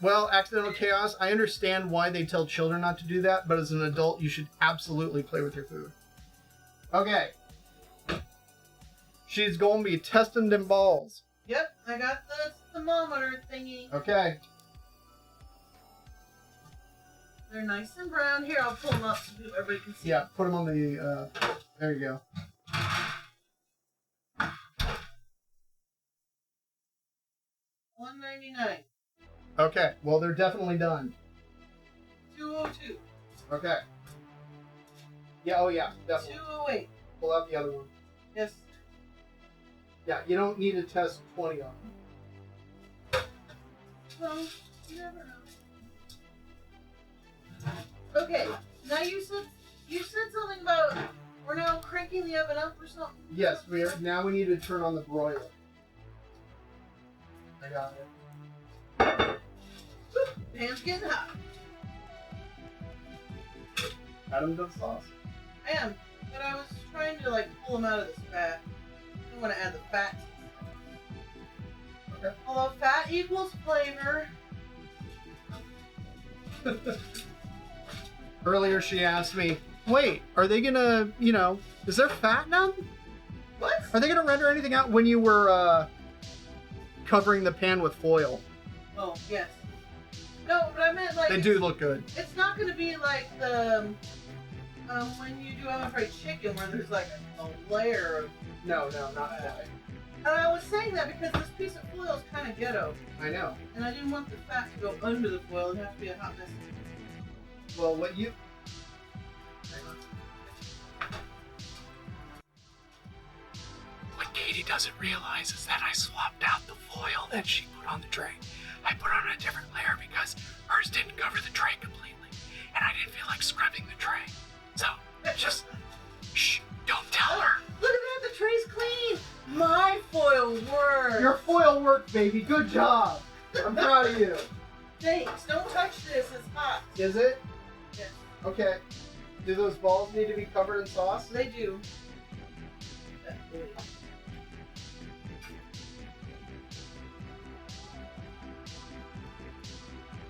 Well, accidental chaos, I understand why they tell children not to do that, but as an adult, you should absolutely play with your food. Okay. She's going to be testing them balls. Yep, I got the thermometer thingy. Okay. They're nice and brown. Here, I'll pull them up so everybody can see. Yeah, put them on the, there you go. $1.99. Okay, well, they're definitely done. $2.02. Okay. Yeah, oh yeah, definitely. $2.08. Pull out the other one. Yes. Yeah, you don't need to test 20 on them. Well, you never know. Okay, now you said something about we're now cranking the oven up or something. Yes, now we need to turn on the broiler. I got it. Pan's getting hot. Adam does sauce. I am, but I was trying to pull them out of this fat. I don't want to add the fat. Okay. Although fat equals flavor. Earlier she asked me, wait, are they gonna, is there fat in them? What? Are they gonna render anything out when you were covering the pan with foil? Oh, yes. No, but I meant They do look good. It's not gonna be like the when you do oven fried chicken where there's like a layer of. No, not that. And I was saying that because this piece of foil is kind of ghetto. I know. And I didn't want the fat to go under the foil and have to be a hot mess. Well, what you... What Katie doesn't realize is that I swapped out the foil that she put on the tray. I put on a different layer because hers didn't cover the tray completely, and I didn't feel like scrubbing the tray. So, just, shh, don't tell her. Look at that, the tray's clean. My foil works. Your foil worked, baby. Good job. I'm proud of you. Thanks. Don't touch this. It's hot. Is it? Yes. Okay. Do those balls need to be covered in sauce? They do.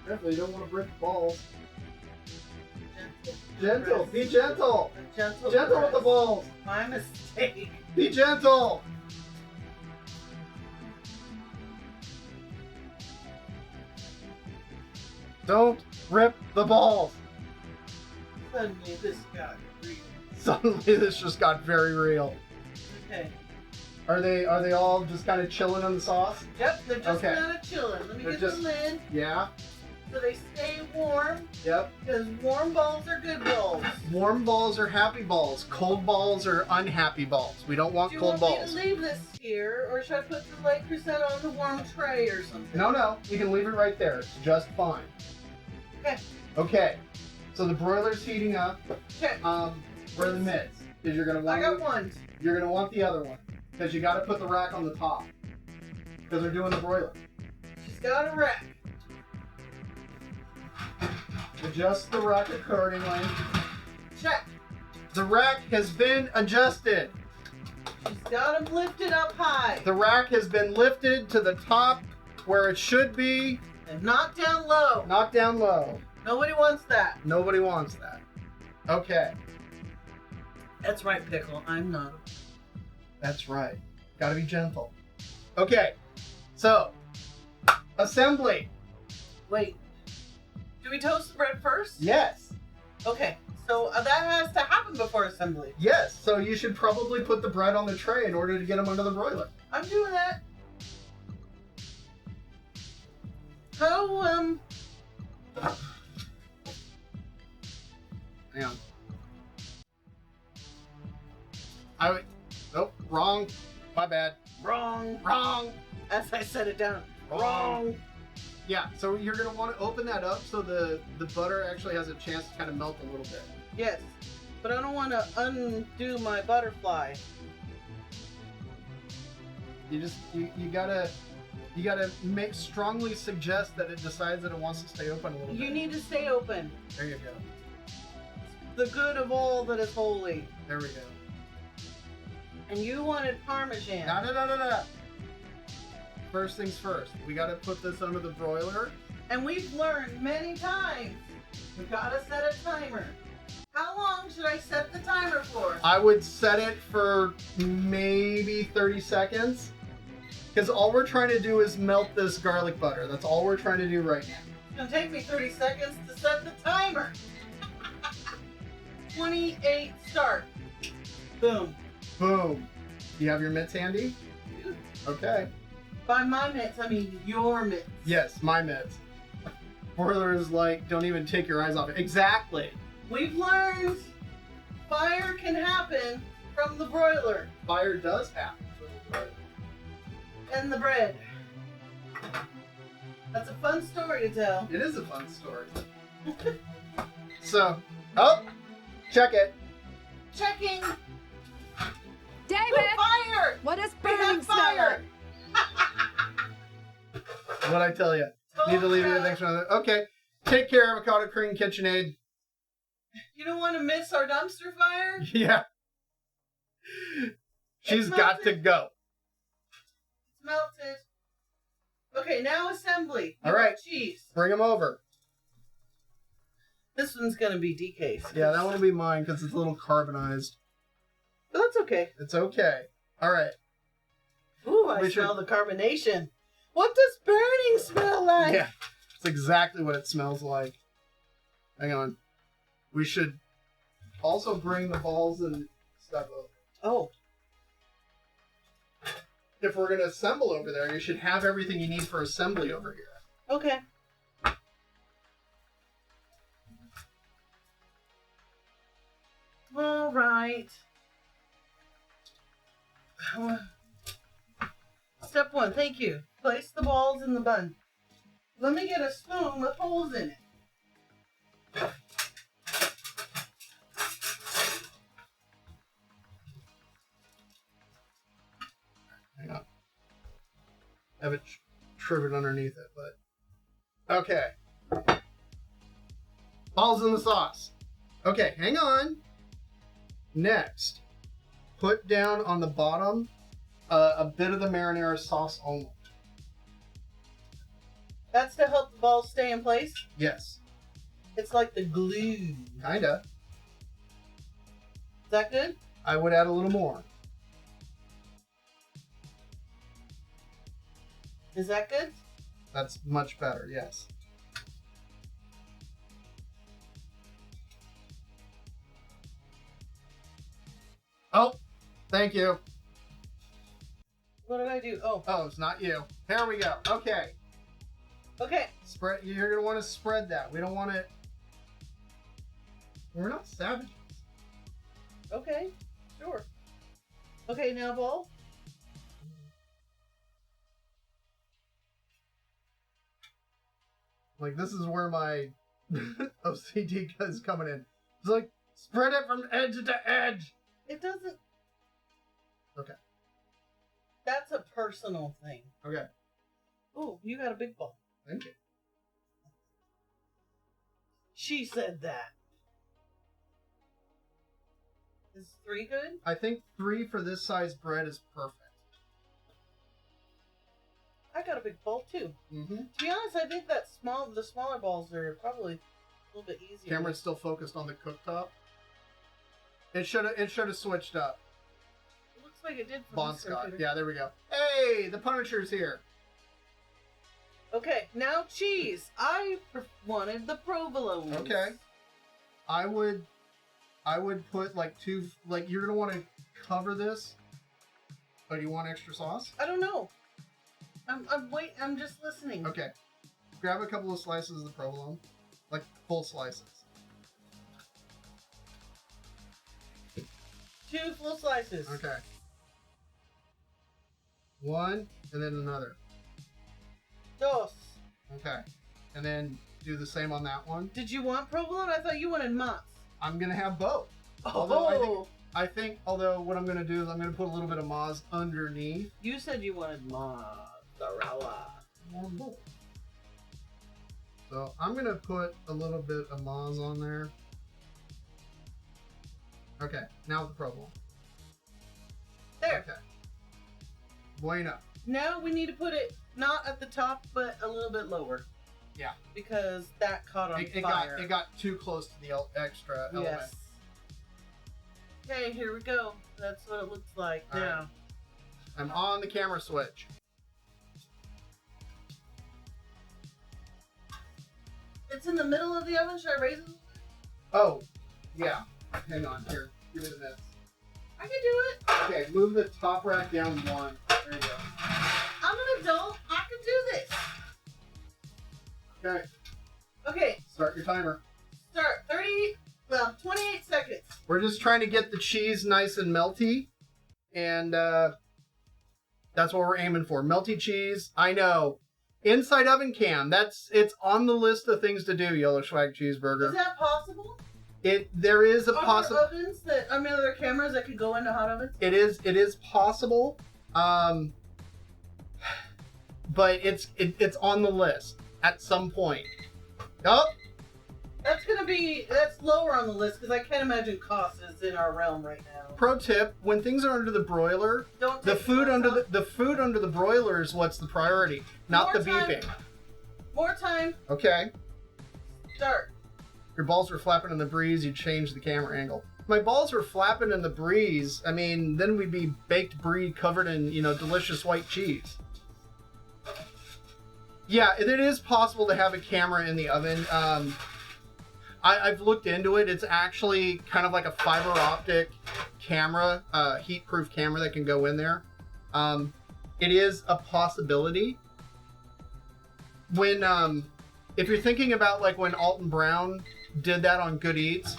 Careful, you don't want to break the balls. Gentle. Gentle. Be gentle. Gentle. Gentle with the balls. My mistake. Be gentle. Don't rip the balls. Suddenly this got real. Suddenly this just got very real. Okay. Are they all just kind of chilling on the sauce? Yep, they're just Okay. kind of chilling. Let me They're get just- the lid Yeah. so they stay warm. Yep. Because warm balls are good balls. Warm balls are happy balls. Cold balls are unhappy balls. We don't want Do you cold want balls. me to leave this here, or should I put the light crusette on the warm tray or something? No. You can leave it right there. It's just fine. Okay. Okay. So the broiler's heating up. Okay. Where are the mitts? Because you're gonna want. I got one. You're gonna want the other one. Because you got to put the rack on the top. Because they're doing the broiler. She's got a rack. Adjust the rack accordingly. Check. The rack has been adjusted. She's got them lifted up high. The rack has been lifted to the top where it should be, And not down low. not down low. Nobody wants that. Nobody wants that. Okay, That's right, Pickle. I'm not. that's right. Gotta be gentle. Okay, so, assembly. Wait. Do we toast the bread first? Yes, Okay. So that has to happen before assembly. yes. So you should probably put the bread on the tray in order to get them under the broiler. I'm doing that. How, Hang on. Oh, wrong. My bad. Wrong. Wrong. As I set it down. Wrong. Yeah, so you're gonna want to open that up so the butter actually has a chance to kind of melt a little bit. Yes. But I don't want to undo my butterfly. You gotta make strongly suggest that it decides that it wants to stay open a little bit. You need to stay open. There you go. The good of all that is holy. There we go. And you wanted Parmesan. No. First things first. We gotta put this under the broiler. And we've learned many times, we gotta set a timer. How long should I set the timer for? I would set it for maybe 30 seconds. Because all we're trying to do is melt this garlic butter. That's all we're trying to do right now. It's gonna take me 30 seconds to set the timer. 28, start. Boom. Boom. You have your mitts handy? Okay. By my mitts, I mean your mitts. Yes, my mitts. Broiler is like, don't even take your eyes off it. Exactly. We've learned fire can happen from the broiler Fire does happen. and the bread. That's a fun story to tell. It is a fun story. So, oh, check it. Checking. David! Fire! What does We burning have smell fire! like? What'd I tell you? Need to leave it next one. Okay. Take care, Avocado Cream KitchenAid. You don't want to miss our dumpster fire? Yeah. She's got to go. It's melted. Okay, now assembly. All right. Cheese. Bring them over. This one's gonna be Decay's. Yeah, that one will be mine because it's a little carbonized. But that's okay. It's okay. All right. Ooh, I We should- smell the carbonation. What does burning smell like? Yeah. It's exactly what it smells like. Hang on. We should also bring the balls and stuff over. Oh, If we're going to assemble over there, you should have everything you need for assembly over here. okay. All right. Step one, thank you. Place the balls in the bun. Let me get a spoon with holes in it. Hang on. I have it trivered underneath it, but... Okay. Balls in the sauce. Okay, hang on. Next, put down on the bottom a bit of the marinara sauce only. That's to help the balls stay in place? Yes. It's like the glue. Kinda. Is that good? I would add a little more. Is that good? That's much better, yes. Oh, thank you. What did I do? Oh. Oh, it's not you. Here we go. Okay. Okay. Spread. You're gonna want to spread that. We don't want it. We're not savages. Okay. Sure. Okay, now ball. Like, this is where my OCD is coming in. It's like, spread it from edge to edge. It doesn't. Okay. That's a personal thing. Okay. Oh, you got a big ball. Thank you. She said that. Is 3 good? I think 3 for this size bread is perfect. I got a big ball too. Mm-hmm. To be honest, I think that the smaller balls are probably a little bit easier. Camera's still focused on the cooktop. It should have switched up. It looks like it did for Bon this Scott. computer. Yeah, there we go. Hey, the Punisher's here. Okay, now cheese. I wanted the provolone. Okay. I would put like 2. Like, you're gonna want to cover this. Oh, do you want extra sauce? I don't know. I'm just listening. Okay. Grab a couple of slices of the provolone. Like, full slices. 2 full slices. Okay. 1, and then another. Dos. Okay. And then do the same on that one. Did you want provolone? I thought you wanted mas. I'm gonna have both. Oh. Although although what I'm gonna do is I'm gonna put a little bit of mozz underneath. You said you wanted mozzarella. So I'm gonna put a little bit of mozz on there. Okay, now with the provolone. There. Okay. Bueno. Now we need to put it not at the top, but a little bit lower. Yeah. Because that caught on It fire. got too close to the extra element. Yes. Okay, here we go. That's what it looks like All now. right. I'm on the camera switch. It's in the middle of the oven. Should I raise it? Oh, yeah. Hang on here. Give me the minutes. I can do it. Okay, move the top rack down 1. There you go. I'm an adult. I can do this. Okay, Okay, start your timer. start 28 seconds. We're just trying to get the cheese nice and melty, and that's what we're aiming for. Melty cheese. I know. Inside oven cam. It's on the list of things to do. Yellow Swag cheeseburger. Is that possible? There is a Are possible. there ovens that are there cameras that could go into hot ovens? It is possible. But it's on the list at some point. Oh, That's lower on the list because I can't imagine cost is in our realm right now. pro tip: when things are under the broiler, Don't the take food under off. the food under the broiler is what's the priority, not More the time. beeping. More time. Okay. Start. Your balls were flapping in the breeze. You changed the camera angle. My balls were flapping in the breeze. I mean, then we'd be baked brie covered in delicious white cheese. Yeah, it is possible to have a camera in the oven. I've looked into it. It's actually kind of like a fiber optic camera, heat-proof camera that can go in there. It is a possibility. When, if you're thinking about like when Alton Brown did that on Good Eats,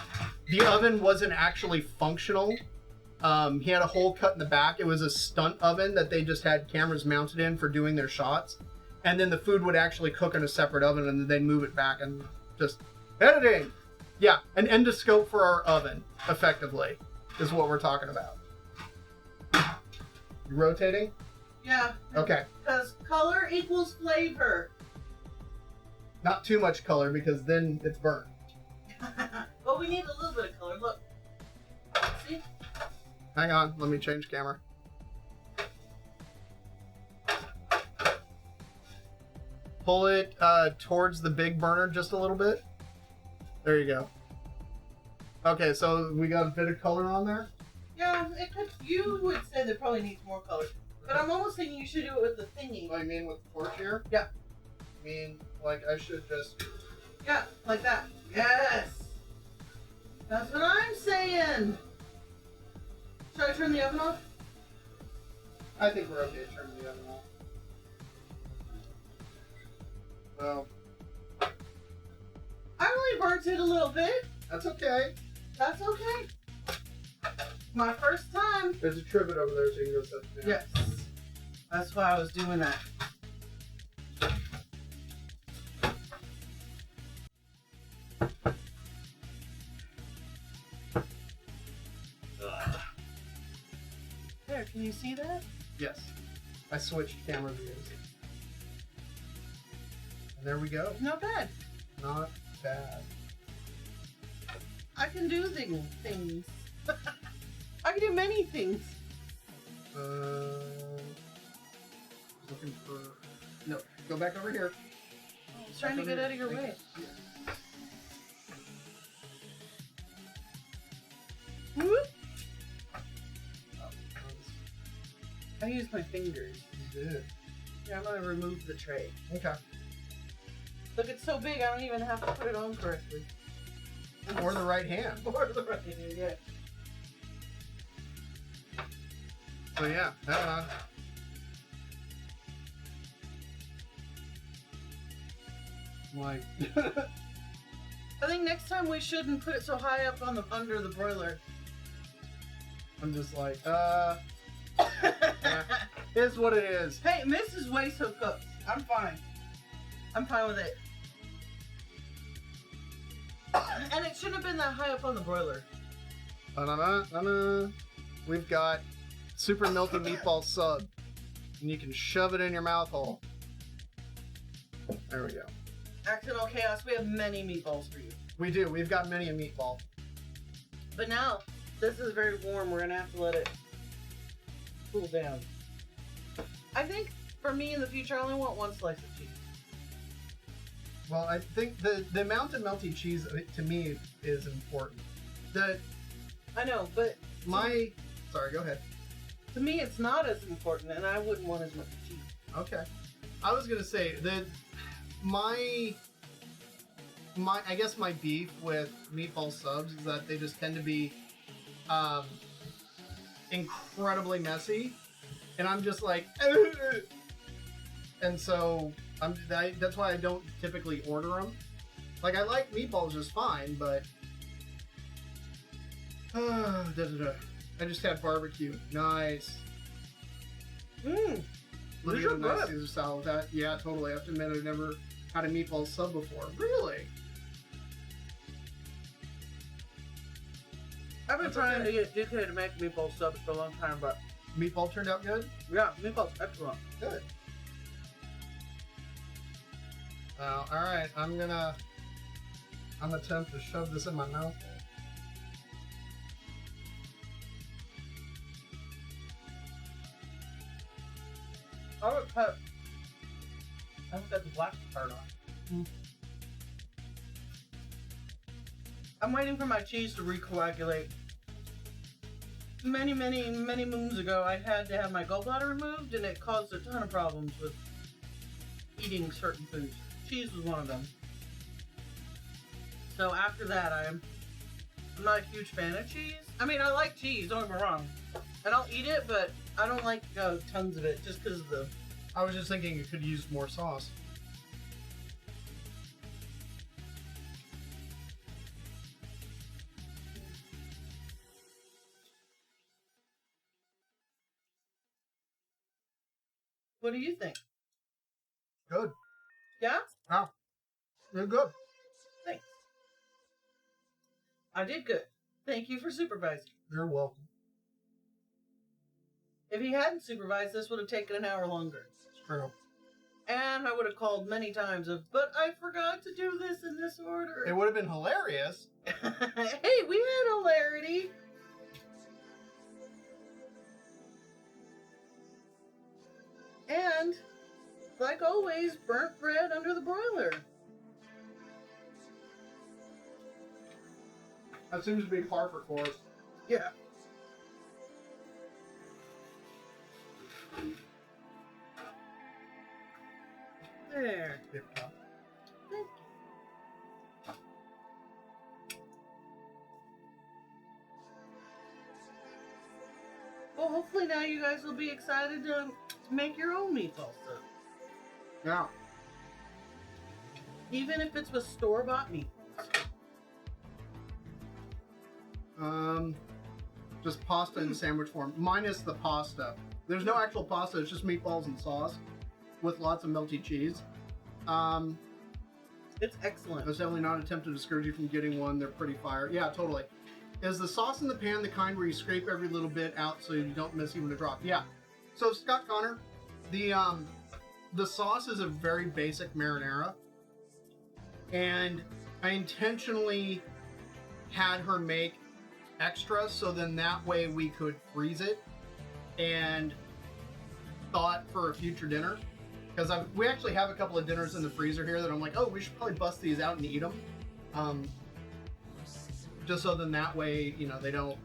the oven wasn't actually functional. He had a hole cut in the back. It was a stunt oven that they just had cameras mounted in for doing their shots. and then the food would actually cook in a separate oven, and then they'd move it back and just editing. Yeah, an endoscope for our oven, effectively, is what we're talking about. You rotating? Yeah. Okay. Because color equals flavor. Not too much color because then it's burnt. But we need a little bit of color. Look. See? Hang on, let me change camera. Pull it towards the big burner just a little bit. There you go. Okay, so we got a bit of color on there. Yeah, it could. You would say there probably needs more color. But I'm almost thinking you should do it with the thingy. I mean with the torch here? Yeah. I mean, like I should just... Yeah, like that. Yes! That's what I'm saying! Should I turn the oven off? I think we're okay turning the oven off. Well, I only burnt it a little bit. that's okay. That's okay. My first time. There's a trivet over there so you can go set it down. Yes. That's why I was doing that. There, can you see that? Yes. I switched camera views. And there we go. Not bad. Not bad. I can do things. I can do many things. Looking for... No, go back over here. I was trying to get out of your way. Whoop. I used my fingers. You did. Yeah, I'm gonna remove the tray. Okay. Look, it's so big I don't even have to put it on correctly. Or the right hand. Or the right hand, yeah. So yeah, hang on. Like... I think next time we shouldn't put it so high up on the under the broiler. I'm just like, Is what it is. Hey, Mrs. Way so cooked. I'm fine. I'm fine with it. And it shouldn't have been that high up on the broiler. We've got super melty meatball sub. And you can shove it in your mouth hole. There we go. Accidental chaos, we have many meatballs for you. We do. We've got many a meatball. But now, this is very warm. We're going to have to let it cool down. I think, for me in the future, I only want one slice of cheese. Well, I think the amount of melty cheese, to me, is important. I know, but... Sorry, go ahead. To me, it's not as important, and I wouldn't want as much cheese. Okay. I was going to say, that I guess my beef with meatball subs is that they just tend to be incredibly messy, and I'm just like, ugh! And so that's why I don't typically order them. Like, I like meatballs just fine, but I just had barbecue. Nice. Mmm. Look These at are the nice good. Caesar salad. Yeah, totally. I have to admit, I've never had a meatball sub before. Really? I've been That's trying okay. to get Decay to make meatball subs for a long time, but Meatball turned out good? yeah, meatball's excellent. Good. Alright, I'm attempt to shove this in my mouth. I would cut. I haven't got the black part on. I'm waiting for my cheese to recoagulate. Many moons ago, I had to have my gallbladder removed, and it caused a ton of problems with eating certain foods. Cheese was one of them. So after that, I'm not a huge fan of cheese. I mean, I like cheese, don't get me wrong. And I'll eat it, but I don't like tons of it just because of the... I was just thinking you could use more sauce. What do you think? Good. Yeah? Wow. They're good. Thanks. I did good. Thank you for supervising. You're welcome. If he hadn't supervised, this would have taken an hour longer. It's true. And I would have called many times but I forgot to do this in this order. It would have been hilarious. Hey, we had hilarity. And, like always, burnt bread under the broiler. That seems to be par for course. Yeah. There. Tip top. Thank you. Well, hopefully now you guys will be excited to make your own meatball soup. Yeah. Even if it's with store-bought meatballs. Just pasta in sandwich form, minus the pasta. There's no actual pasta, it's just meatballs and sauce with lots of melty cheese. It's excellent. That's definitely not an attempt to discourage you from getting one. They're pretty fire. Yeah, totally. Is the sauce in the pan the kind where you scrape every little bit out so you don't miss even a drop? Yeah. So Scott Connor, the sauce is a very basic marinara, and I intentionally had her make extra so then that way we could freeze it and thaw it for a future dinner. Because we actually have a couple of dinners in the freezer here that I'm like, oh, we should probably bust these out and eat them. Just so then that way, you know, they don't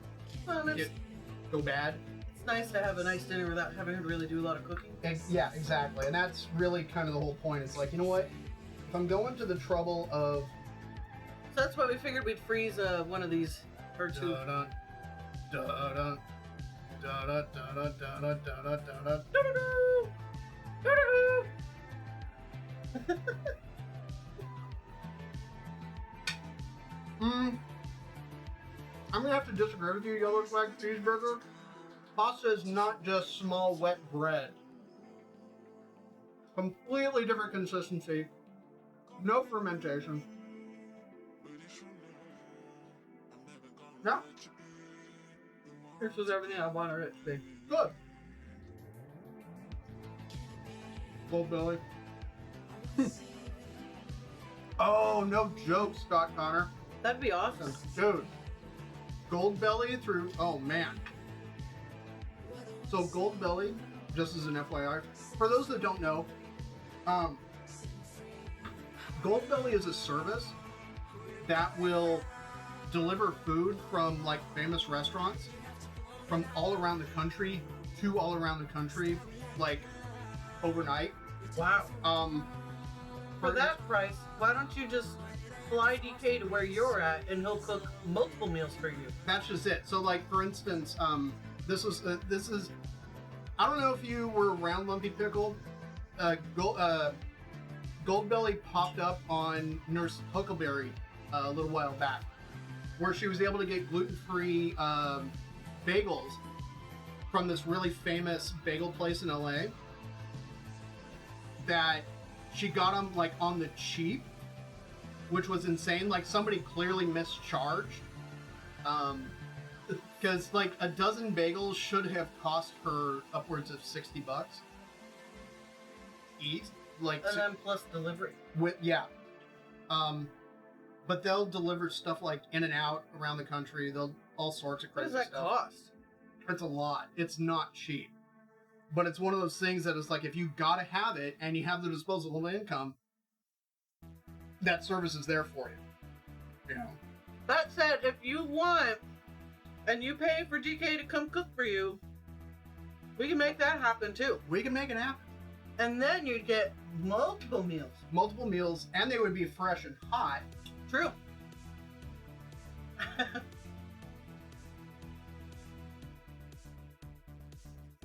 go bad. It's nice to have a nice dinner without having to really do a lot of cooking. Yeah, exactly. And that's really kind of the whole point. It's like, you know what? If I'm going to the trouble of... So that's why we figured we'd freeze one of these or two. Da-dun, da-dun, da-dun, da-dun, da-dun, da-dun, da-dun. Doo-doo-doo! Doo-doo-doo! I'm gonna have to disagree with you, Yellow Flag Cheeseburger. Pasta is not just small, wet bread. Completely different consistency. No fermentation. Yeah, This was everything I wanted it to be. good. Gold belly. Oh, no joke, Scott Connor. That'd be awesome. Dude. Gold belly through... Oh, man. So, gold belly, just as an FYI, for those that don't know, Gold belly is a service that will deliver food from, like, famous restaurants from all around the country to all around the country, like, overnight. Wow. For that price, why don't you just fly DK to where you're at and he'll cook multiple meals for you? That's just it. So, like, for instance, this is I don't know if you were around Lumpy Pickle. Gold Belly popped up on Nurse Huckleberry a little while back, where she was able to get gluten-free bagels from this really famous bagel place in LA. That she got them like on the cheap, which was insane. Like, somebody clearly mischarged. Because like a dozen bagels should have cost her upwards of $60 each. Like, And then plus delivery. But they'll deliver stuff like in and out around the country. They'll all sorts of What crazy does that stuff. cost? It's a lot. It's not cheap. But it's one of those things that is like, if you gotta have it and you have the disposable income, that service is there for you. You know. That said, if you want and you pay for DK to come cook for you, we can make that happen too. We can make it happen. And then you'd get multiple meals. Multiple meals, and they would be fresh and hot. True.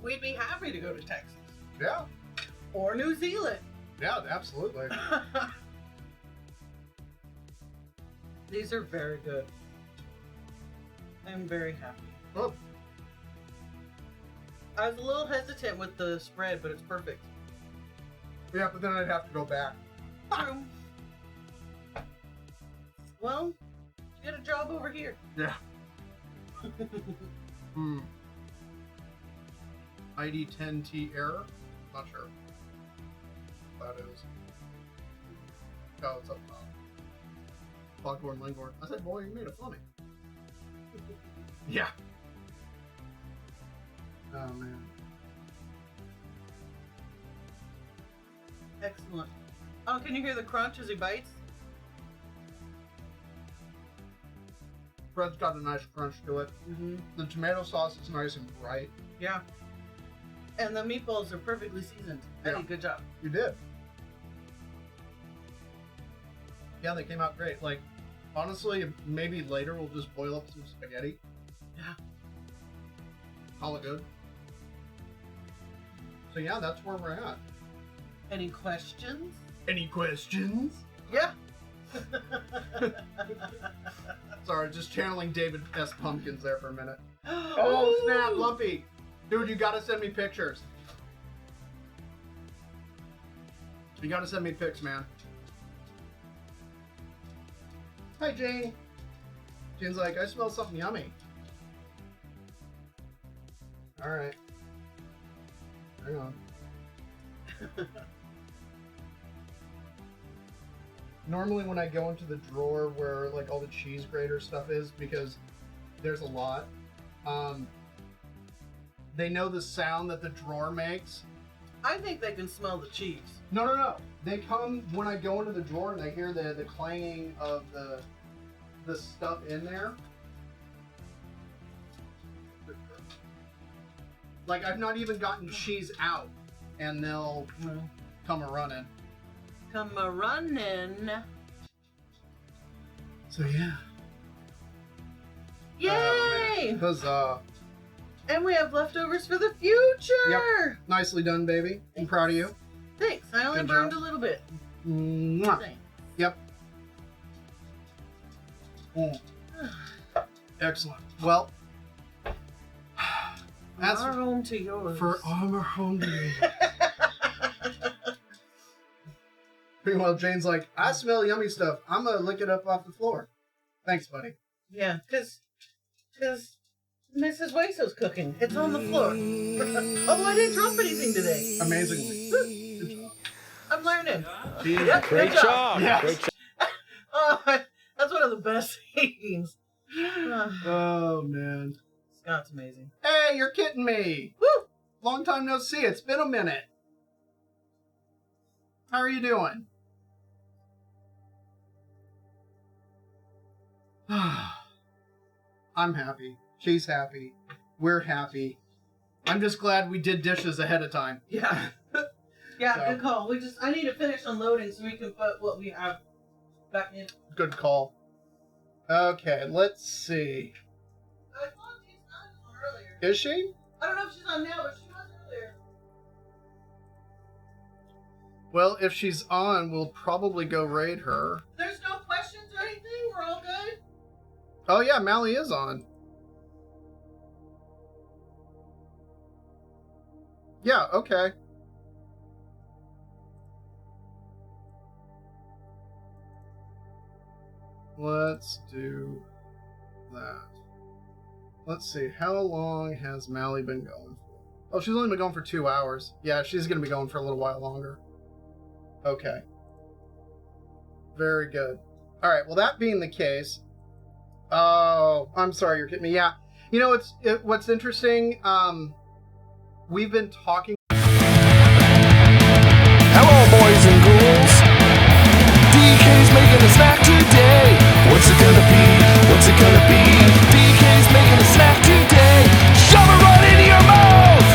We'd be happy to go to Texas. Yeah. Or New Zealand. Yeah, absolutely. These are very good. I'm very happy. Oh, I was a little hesitant with the spread, but it's perfect. Yeah, but then I'd have to go back. True. Well, get a job over here. Yeah. ID10T error? Not sure. That is. Oh, it's up top. Foghorn Langhorn. I said, boy, you made it funny. Yeah. Oh, man. Excellent. Oh, can you hear the crunch as he bites? Bread's got a nice crunch to it. Mm-hmm. The tomato sauce is nice and bright. Yeah. And the meatballs are perfectly seasoned. Yeah. Eddie, good job. You did. Yeah, they came out great. Like, honestly, maybe later we'll just boil up some spaghetti. Yeah. Call it good. So yeah, that's where we're at. Any questions? Any questions? Yeah. Sorry, just channeling David S. Pumpkins there for a minute. Oh, snap, Lumpy. Dude, you gotta send me pictures. You gotta send me pics, man. Hi, Jane. Jane's like, I smell something yummy. Alright. Hang on. Normally when I go into the drawer where like all the cheese grater stuff is, because there's a lot, they know the sound that the drawer makes. I think they can smell the cheese. No. They come when I go into the drawer and they hear the clanging of the stuff in there. Like, I've not even gotten cheese out, and they'll come a-running. Come a-running. So, yeah. Yay! Huzzah. And we have leftovers for the future! Yep. Nicely done, baby. I'm proud of you. Thanks. I only Good burned job. a little bit. Mwah. Thanks. Yep. Excellent. Well, that's Our home to yours. for our home day. Meanwhile, Jane's like, I smell yummy stuff. I'm gonna lick it up off the floor. Thanks, buddy. Yeah, because Mrs. Waiso's cooking. It's on the floor. Oh, I didn't drop anything today. Amazingly. Good job. I'm learning. Gee, Yep, Great good job. Yes. Great job. Oh, that's one of the best scenes. Oh, man. Scott's amazing. Hey, you're kidding me. Woo! Long time no see. It's been a minute. How are you doing? I'm happy. She's happy. We're happy. I'm just glad we did dishes ahead of time. Yeah. Yeah, So. good call. I need to finish unloading so we can put what we have back in. Good call. Okay, let's see. I thought she's on earlier. Is she? I don't know if she's on now, but she was earlier. Well, if she's on, we'll probably go raid her. There's no questions or anything? We're all good? Oh yeah, Mally is on. Yeah, okay. Let's do that. Let's see, how long has Mally been going for? Oh, she's only been going for 2 hours. Yeah, she's going to be going for a little while longer. Okay. Very good. Alright, well that being the case... Oh, I'm sorry, you're kidding me. Yeah. You know, what's interesting, we've been talking... Hello, boys and ghouls. DK's making a snack today. What's it gonna be? What's it gonna be? DK's making a snack today. Shove it right into your mouth.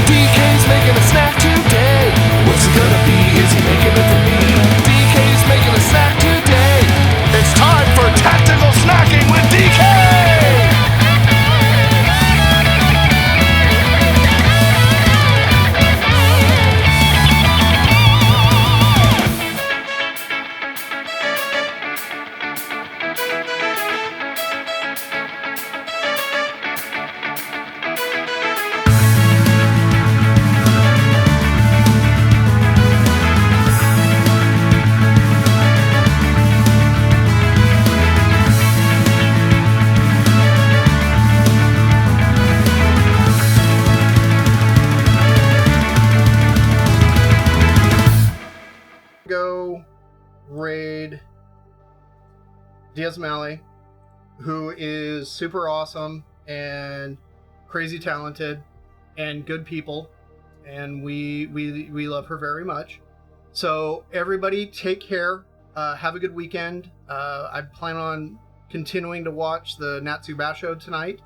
DK's making a snack today. What's it gonna be? Is he making it for me? DK's making a snack today. It's time for tactical snacking with DK. Diaz Mally, who is super awesome and crazy talented and good people, and we love her very much. So everybody, take care. Have a good weekend. I plan on continuing to watch the Natsu Basho tonight.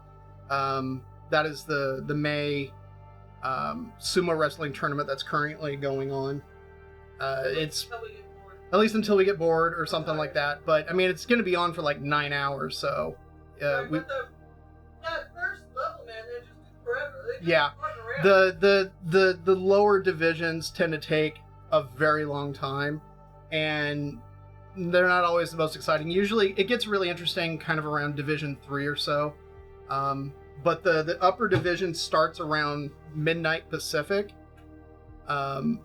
That is the May sumo wrestling tournament that's currently going on. It's at least until we get bored or something like that. But I mean, it's going to be on for like 9 hours, so that first level, man, they just took forever. They just yeah. fucking around. The lower divisions tend to take a very long time, and they're not always the most exciting. Usually, it gets really interesting kind of around Division 3 or so. But the upper division starts around midnight Pacific.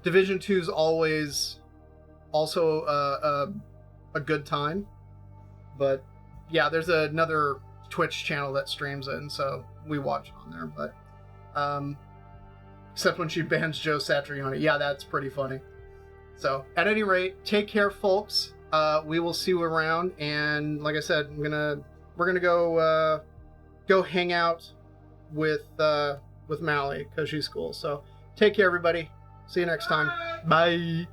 Division 2 is always also a good time. But yeah, there's another Twitch channel that streams it, and so we watch it on there. But except when she bans Joe Satriani. Yeah, that's pretty funny. So at any rate, take care, folks. We will see you around, and like I said, we're gonna go hang out with Mally because she's cool. So take care, everybody. See you next time. Bye.